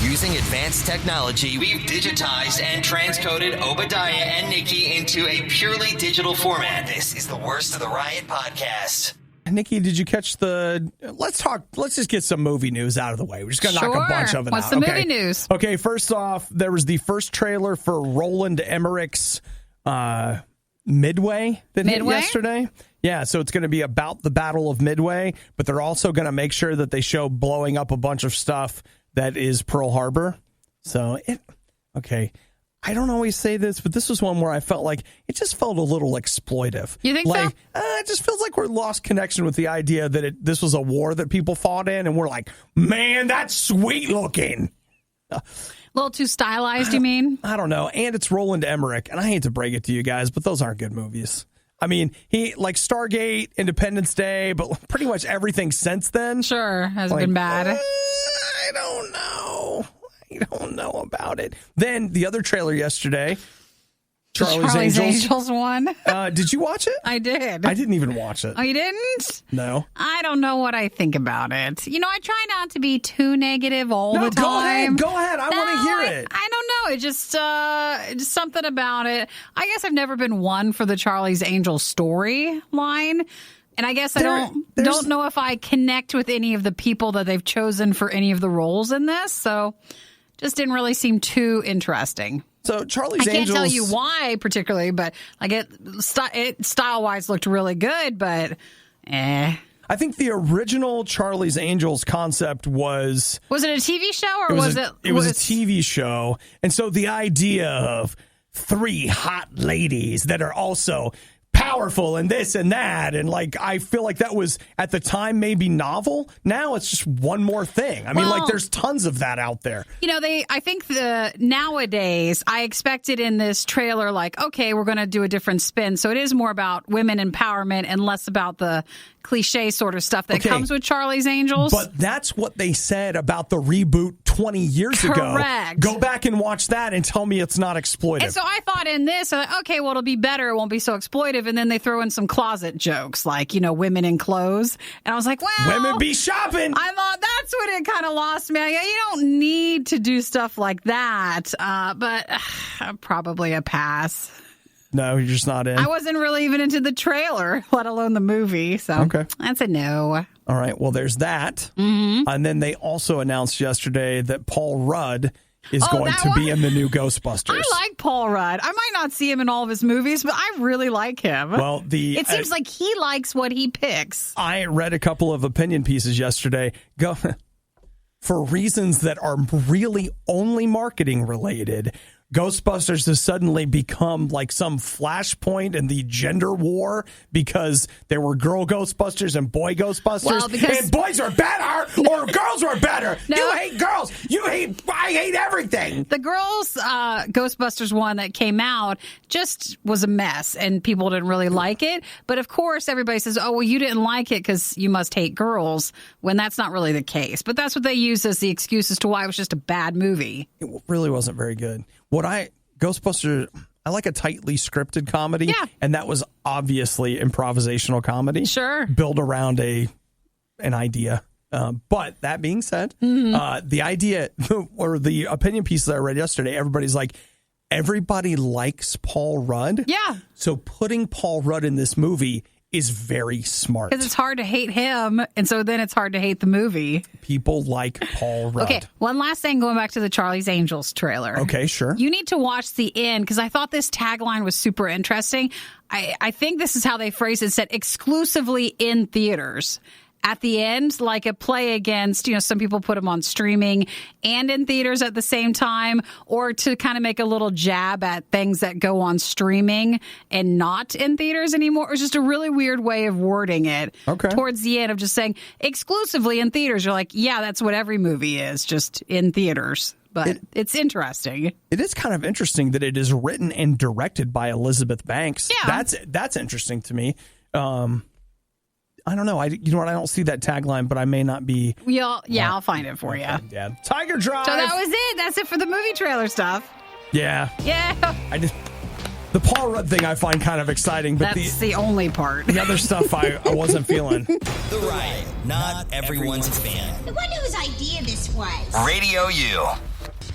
Using advanced technology, we've digitized and transcoded Obadiah and Nikki into a purely digital format. This is the Worst of the Riot podcast. Nikki, did you catch let's just get some movie news out of the way. We're just going to knock a bunch of it What's out. What's the movie news? Okay, first off, there was the first trailer for Roland Emmerich's Midway that hit yesterday. Yeah, so it's going to be about the Battle of Midway, but they're also going to make sure that they show blowing up a bunch of stuff that is Pearl Harbor. So, I don't always say this, but this was one where I felt like it just felt a little exploitive. You think so? It just feels like we're lost connection with the idea that this was a war that people fought in, and we're like, man, that's sweet looking. A little too stylized, you mean? I don't know. And it's Roland Emmerich, and I hate to break it to you guys, but those aren't good movies. I mean, he like Stargate, Independence Day, but pretty much everything since then. Sure, has been bad. I don't know. I don't know about it. Then the other trailer yesterday, Charlie's Angels one. Did you watch it? I did. I didn't even watch it. Oh, you didn't? No. I don't know what I think about it. I try not to be too negative all the time. Go ahead. I want to hear it. I don't know. It just something about it. I guess I've never been one for the Charlie's Angels storyline. And I guess I don't know if I connect with any of the people that they've chosen for any of the roles in this. So just didn't really seem too interesting. So Charlie's Angels... I can't tell you why particularly, but like it style-wise looked really good, but I think the original Charlie's Angels concept was... Was it a TV show or was it... It was a TV show. And so the idea of 3 hot ladies that are also powerful and this and that, and like I feel like that was at the time maybe novel. Now it's just one more thing. I mean, like there's tons of that out there. I think nowadays I expected in this trailer like, okay, we're going to do a different spin. So it is more about women empowerment and less about the cliche sort of stuff that comes with Charlie's Angels. But that's what they said about the reboot 20 years ago. Correct. Go back and watch that and tell me it's not exploitive. And so I thought in this, okay, well, it'll be better. It won't be so exploitive. And then they throw in some closet jokes like, women in clothes. And I was like, well. Women be shopping. I thought that's when it kind of lost me. You don't need to do stuff like that. But probably a pass. No, you're just not in. I wasn't really even into the trailer, let alone the movie. So that's a no. All right. Well, there's that. Mm-hmm. And then they also announced yesterday that Paul Rudd is going to be in the new Ghostbusters. I like Paul Rudd. I might not see him in all of his movies, but I really like him. Well, it seems like he likes what he picks. I read a couple of opinion pieces yesterday. For reasons that are really only marketing related, Ghostbusters has suddenly become like some flashpoint in the gender war because there were girl Ghostbusters and boy Ghostbusters. And boys are better or girls are better. No. You hate girls. I hate everything. The girls Ghostbusters one that came out just was a mess and people didn't really like it. But of course, everybody says, oh, well, you didn't like it because you must hate girls, when that's not really the case. But that's what they use as the excuse as to why it was just a bad movie. It really wasn't very good. Ghostbusters, I like a tightly scripted comedy. Yeah. And that was obviously improvisational comedy. Sure. Built around an idea. But that being said, the idea or the opinion pieces I read yesterday, everybody's like, everybody likes Paul Rudd. Yeah. So putting Paul Rudd in this movie is very smart. Because it's hard to hate him, and so then it's hard to hate the movie. People like Paul Rudd. Okay, one last thing going back to the Charlie's Angels trailer. Okay, sure. You need to watch the end, because I thought this tagline was super interesting. I think this is how they phrased it. It said exclusively in theaters. At the end, like a play against, some people put them on streaming and in theaters at the same time, or to kind of make a little jab at things that go on streaming and not in theaters anymore. It was just a really weird way of wording it. Okay. Towards the end of just saying exclusively in theaters. You're like, yeah, that's what every movie is, just in theaters. But it's interesting. It is kind of interesting that it is written and directed by Elizabeth Banks. Yeah. That's interesting to me. I don't know. You know what? I don't see that tagline, but I may not be. I'll find it for you. Yeah. Tiger Drive. So that was it. That's it for the movie trailer stuff. Yeah. Yeah. The Paul Rudd thing I find kind of exciting, but that's the only part. The other stuff I wasn't feeling. The Riot, not everyone's fan. I wonder whose idea this was. RadioU.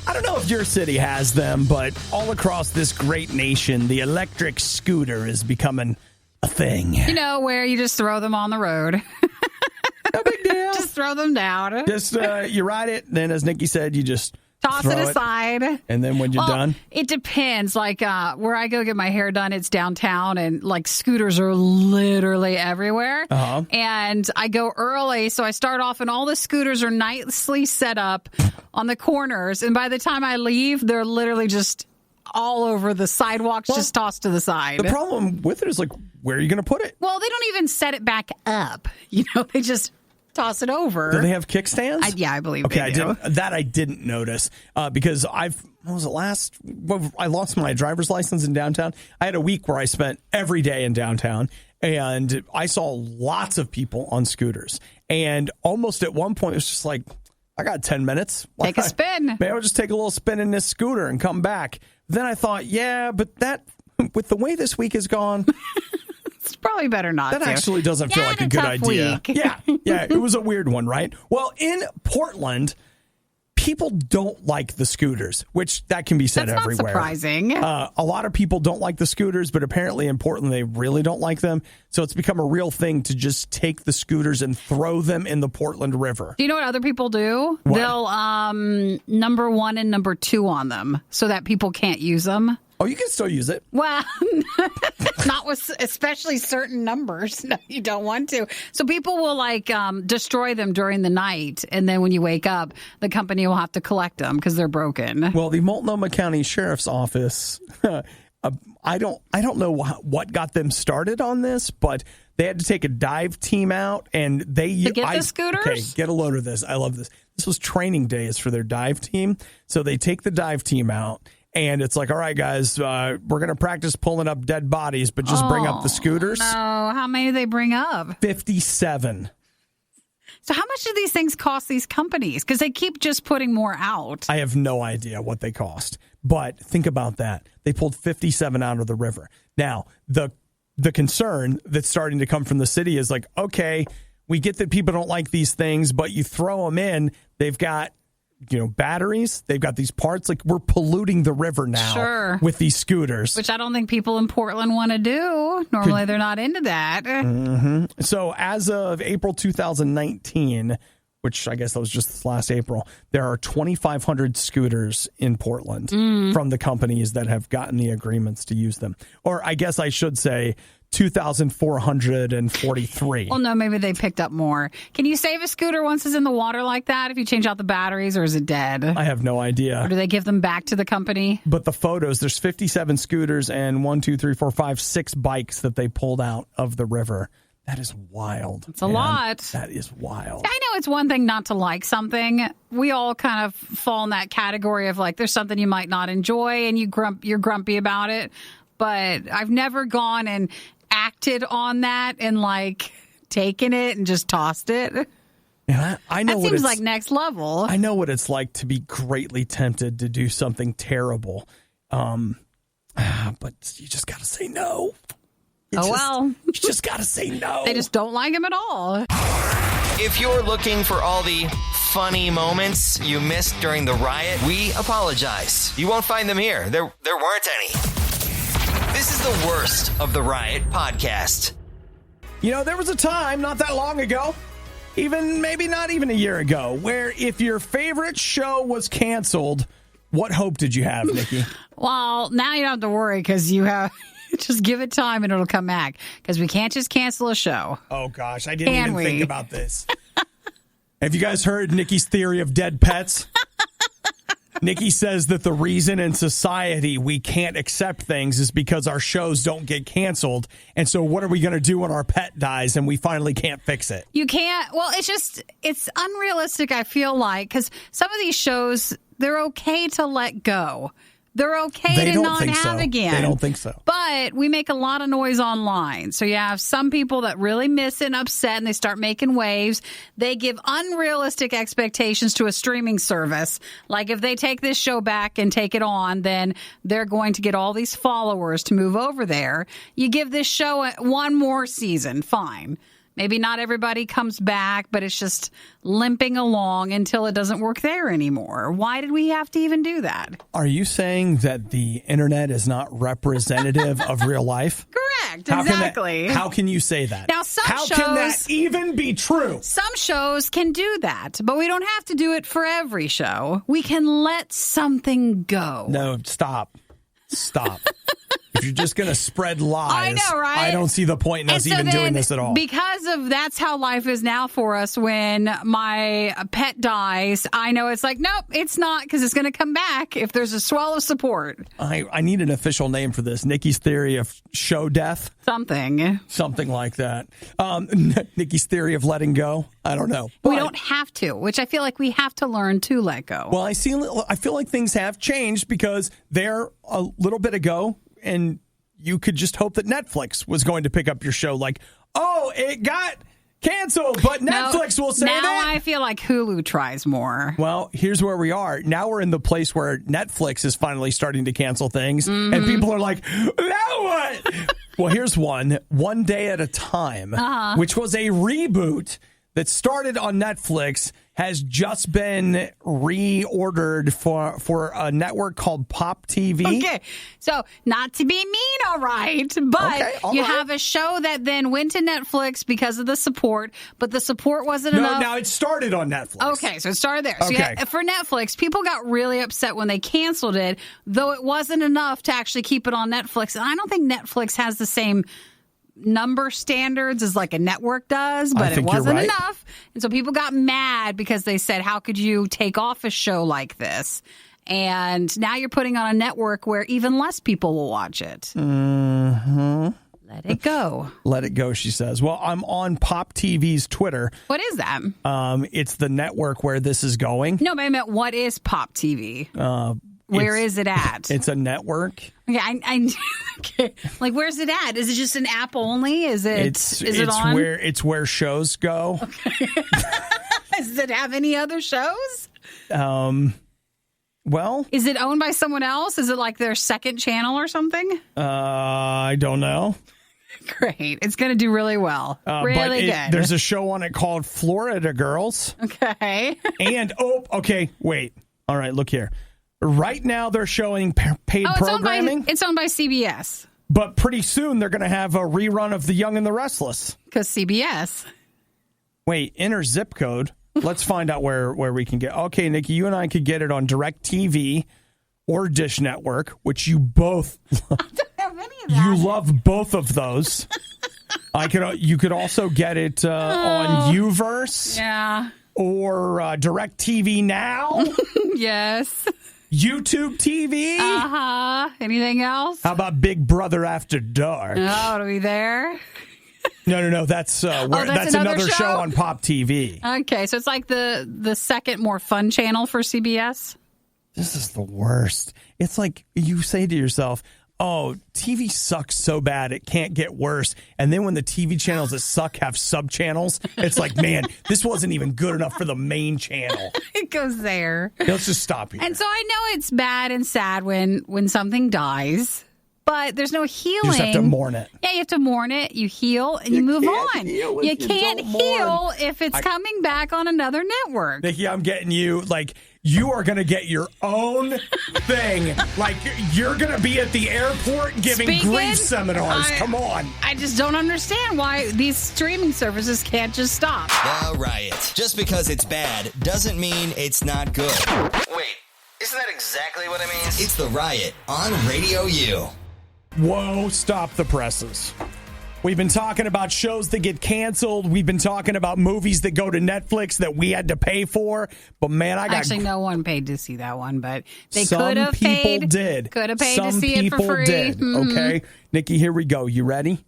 I don't know if your city has them, but all across this great nation, the electric scooter is becoming a thing. Where you just throw them on the road. No big deal. Just throw them down. Just you ride it, then as Nikki said, you just toss it aside. And then when you're done? It depends. Like where I go get my hair done, it's downtown, and like scooters are literally everywhere. Uh-huh. And I go early, so I start off and all the scooters are nicely set up on the corners. And by the time I leave, they're literally just all over the sidewalks, just tossed to the side. The problem with it is, like, where are you going to put it? Well, they don't even set it back up. They just toss it over. Do they have kickstands? I believe they do. I didn't notice because I lost my driver's license in downtown. I had a week where I spent every day in downtown, and I saw lots of people on scooters. And almost at one point, it was just like, I got 10 minutes. Take a spin. Maybe I'll just take a little spin in this scooter and come back. Then I thought, yeah, but that, with the way this week has gone, it's probably better not that to. actually doesn't feel like a good idea. Week. Yeah, it was a weird one, right? Well, in Portland, people don't like the scooters, which that can be said That's everywhere. Not surprising. A lot of people don't like the scooters, but apparently in Portland, they really don't like them. So it's become a real thing to just take the scooters and throw them in the Portland River. Do you know what other people do? What? They'll number 1 and number 2 on them so that people can't use them. Oh, you can still use it. Well, not with especially certain numbers. No, you don't want to. So people will destroy them during the night, and then when you wake up, the company will have to collect them because they're broken. Well, the Multnomah County Sheriff's Office, I don't know what got them started on this, but they had to take a dive team out, and they get the scooters. Okay, get a load of this. I love this. This was training days for their dive team, so they take the dive team out. And it's like, all right, guys, we're going to practice pulling up dead bodies, but just bring up the scooters. No, how many do they bring up? 57. So how much do these things cost these companies? Because they keep just putting more out. I have no idea what they cost. But think about that. They pulled 57 out of the river. Now, the concern that's starting to come from the city is like, okay, we get that people don't like these things, but you throw them in, they've got batteries. They've got these parts. Like, we're polluting the river now with these scooters. Which I don't think people in Portland want to do. Normally, they're not into that. Mm-hmm. So as of April 2019, which I guess that was just this last April, there are 2,500 scooters in Portland from the companies that have gotten the agreements to use them. Or I guess I should say 2,443. Well, no, maybe they picked up more. Can you save a scooter once it's in the water like that if you change out the batteries, or is it dead? I have no idea. Or do they give them back to the company? But the photos, there's 57 scooters and 6 bikes that they pulled out of the river. That is wild. It's a lot. That is wild. I know it's one thing not to like something. We all kind of fall in that category of like, there's something you might not enjoy and you're grumpy about it. But I've never gone and acted on that and like taken it and just tossed it. Yeah, I know that seems like next level. I know what it's like to be greatly tempted to do something terrible. But you just got to say no. You just got to say no. They just don't like him at all. If you're looking for all the funny moments you missed during the riot, we apologize. You won't find them here. There weren't any. This is the worst of the Riot podcast. You know, there was a time not that long ago, maybe not even a year ago, where if your favorite show was canceled, what hope did you have, Nikki? Well, now you don't have to worry because you have just give it time and it'll come back because we can't just cancel a show. Oh, gosh. I didn't even think about this. Have you guys heard Nikki's theory of dead pets? Nikki says that the reason in society we can't accept things is because our shows don't get canceled. And so what are we going to do when our pet dies and we finally can't fix it? You can't. Well, it's unrealistic, I feel like, because some of these shows, they're okay to let go. They're okay to not have again. They don't think so. But we make a lot of noise online. So you have some people that really miss it and upset, and they start making waves. They give unrealistic expectations to a streaming service. Like if they take this show back and take it on, then they're going to get all these followers to move over there. You give this show one more season, fine. Maybe not everybody comes back, but it's just limping along until it doesn't work there anymore. Why did we have to even do that? Are you saying that the internet is not representative of real life? Correct, exactly. How can you say that? Now, how can that even be true? Some shows can do that, but we don't have to do it for every show. We can let something go. No, stop. If you're just going to spread lies, I know, right? I don't see the point in us even doing this at all. Because of that's how life is now for us. When my pet dies, I know it's like, nope, it's not, because it's going to come back if there's a swell of support. I need an official name for this. Nikki's theory of show death? Something like that. Nikki's theory of letting go? I don't know. We don't have to, which I feel like we have to learn to let go. Well, I feel like things have changed because there a little bit ago, and you could just hope that Netflix was going to pick up your show like, oh, it got canceled, but Netflix will say now that. I feel like Hulu tries more. Well, here's where we are. Now we're in the place where Netflix is finally starting to cancel things, and people are like, now what? Well, here's One Day at a Time, which was a reboot that started on Netflix, has just been reordered for a network called Pop TV. Okay, so not to be mean, all right, but you have a show that then went to Netflix because of the support, but the support wasn't enough. No, it started on Netflix. Okay, so it started there. So for Netflix, people got really upset when they canceled it, though it wasn't enough to actually keep it on Netflix. And I don't think Netflix has the same number standards as like a network does, but it wasn't enough. And so people got mad because they said, how could you take off a show like this? And now you're putting on a network where even less people will watch it. Mm-hmm. Let it go. Let it go, she says. Well, I'm on Pop TV's Twitter. What is that? It's the network where this is going. No, but I meant, what is Pop TV? Where is it at? It's a network. Okay, okay. Like, where's it at? Is it just an app only? Is it on? It's where shows go. Okay. Does it have any other shows? Well, is it owned by someone else? Is it like their second channel or something? I don't know. Great. It's going to do really well. Really good. There's a show on it called Florida Girls. Okay. And, wait. All right, look here. Right now, they're showing paid programming. It's owned by CBS. But pretty soon, they're going to have a rerun of The Young and the Restless. Because CBS. Wait, enter zip code. Let's find out where we can get. Okay, Nikki, you and I could get it on DirecTV or Dish Network, which you both love. I don't have any of that. You love both of those. You could also get it on Uverse. Yeah. Or DirecTV Now. Yes. YouTube TV? Anything else? How about Big Brother After Dark? Oh, are we there? No. That's another show on Pop TV. Okay, so it's like the second more fun channel for CBS? This is the worst. It's like you say to yourself, oh, TV sucks so bad it can't get worse. And then when the TV channels that suck have sub-channels, it's like, man, this wasn't even good enough for the main channel. It goes there. Let's just stop here. And so I know it's bad and sad when something dies. But there's no healing. You just have to mourn it. Yeah, you have to mourn it. You heal and you move on. You can't heal if it's coming back on another network. Nikki, I'm getting you. Like, you are going to get your own thing. Like, you're going to be at the airport giving grief seminars. Come on. I just don't understand why these streaming services can't just stop. The Riot. Just because it's bad doesn't mean it's not good. Wait, isn't that exactly what it means? It's The Riot on Radio U. Whoa, stop the presses. We've been talking about shows that get canceled. We've been talking about movies that go to Netflix that we had to pay for. But man, Actually, no one paid to see that one, but they some could have paid. People did. Could have paid some to see it for free. Did. Okay, Nikki, here we go. You ready?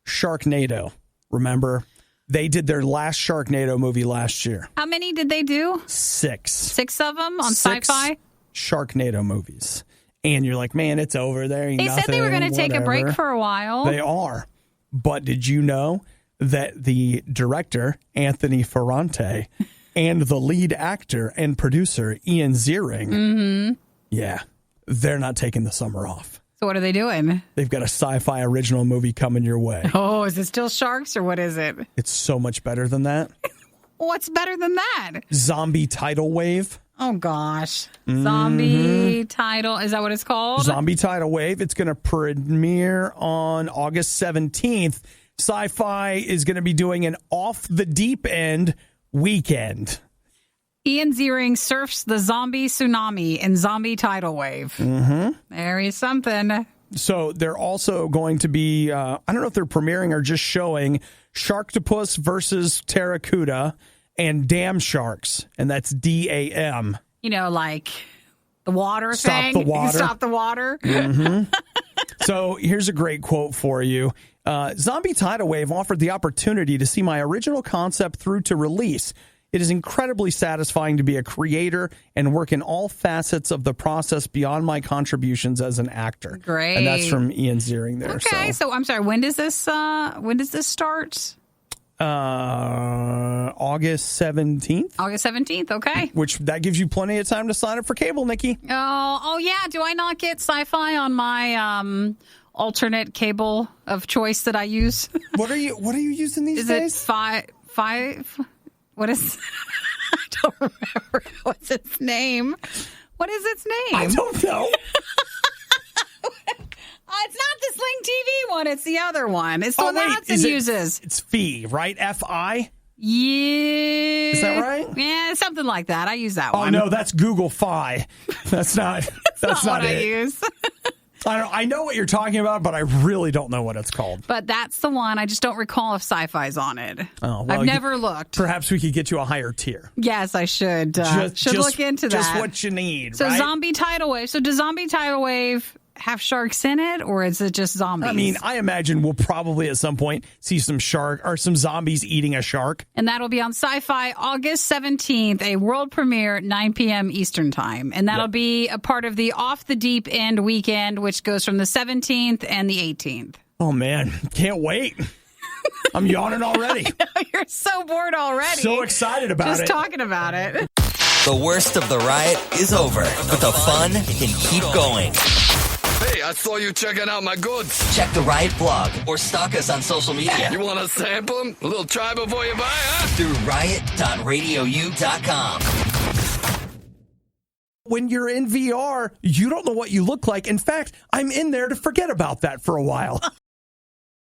Sharknado. Remember, they did their last Sharknado movie last year. How many did they do? 6. 6 of them on 6 Sci-Fi? Sharknado movies. And you're like, man, it's over there. They said they were going to take a break for a while. They are. But did you know that the director, Anthony Ferrante, and the lead actor and producer, Ian Ziering, yeah, they're not taking the summer off. So what are they doing? They've got a sci-fi original movie coming your way. Oh, is it still sharks or what is it? It's so much better than that. What's better than that? Zombie Tidal Wave. Oh, gosh. Zombie Tidal. Is that what it's called? Zombie Tidal Wave. It's going to premiere on August 17th. Sci-Fi is going to be doing an off the deep end weekend. Ian Ziering surfs the zombie tsunami in Zombie Tidal Wave. There is something. So they're also going to be, I don't know if they're premiering or just showing Sharktopus versus Terracuda and Dam Sharks, and that's DAM. You know, like the water Stop thing. the water. Stop the water. So here's a great quote for you. Zombie Tidal Wave offered the opportunity to see my original concept through to release. It is incredibly satisfying to be a creator and work in all facets of the process beyond my contributions as an actor. Great. And that's from Ian Ziering there. Okay, so I'm sorry, when does this start? August 17th. August 17th, okay. Which that gives you plenty of time to sign up for cable, Nikki. Oh yeah. Do I not get Sci-Fi on my alternate cable of choice that I use? What are you using these days? Is it five? What is? I don't remember. What's its name? What is its name? I don't know. It's not the Sling TV one. It's the other one. It's the one that Hudson uses. It's FI, right? F-I? Yeah. Is that right? Yeah, something like that. I use that one. Oh, no, that's Google Fi. That's not That's not what it. I use. I know what you're talking about, but I really don't know what it's called. But that's the one. I just don't recall if Sci-Fi's on it. Oh, well, I've never looked. Perhaps we could get you a higher tier. Yes, I should. Should look into that. Just what you need, So right? Zombie Tidal Wave. So does Zombie Tidal Wave have sharks in it, or is it just zombies? I mean, I imagine we'll probably at some point see some shark or some zombies eating a shark. And that'll be on Sci-Fi August 17th, a world premiere, 9 p.m. Eastern Time. And that'll be a part of the Off the Deep End weekend, which goes from the 17th and the 18th. Oh, man. Can't wait. I'm yawning already. I know, you're so bored already. So excited about it. Just talking about it. The worst of the riot is over, but the fun can keep going. Hey, I saw you checking out my goods. Check the Riot blog or stalk us on social media. You want to sample them? A little try before you buy, huh? Through riot.radiou.com. When you're in VR, you don't know what you look like. In fact, I'm in there to forget about that for a while.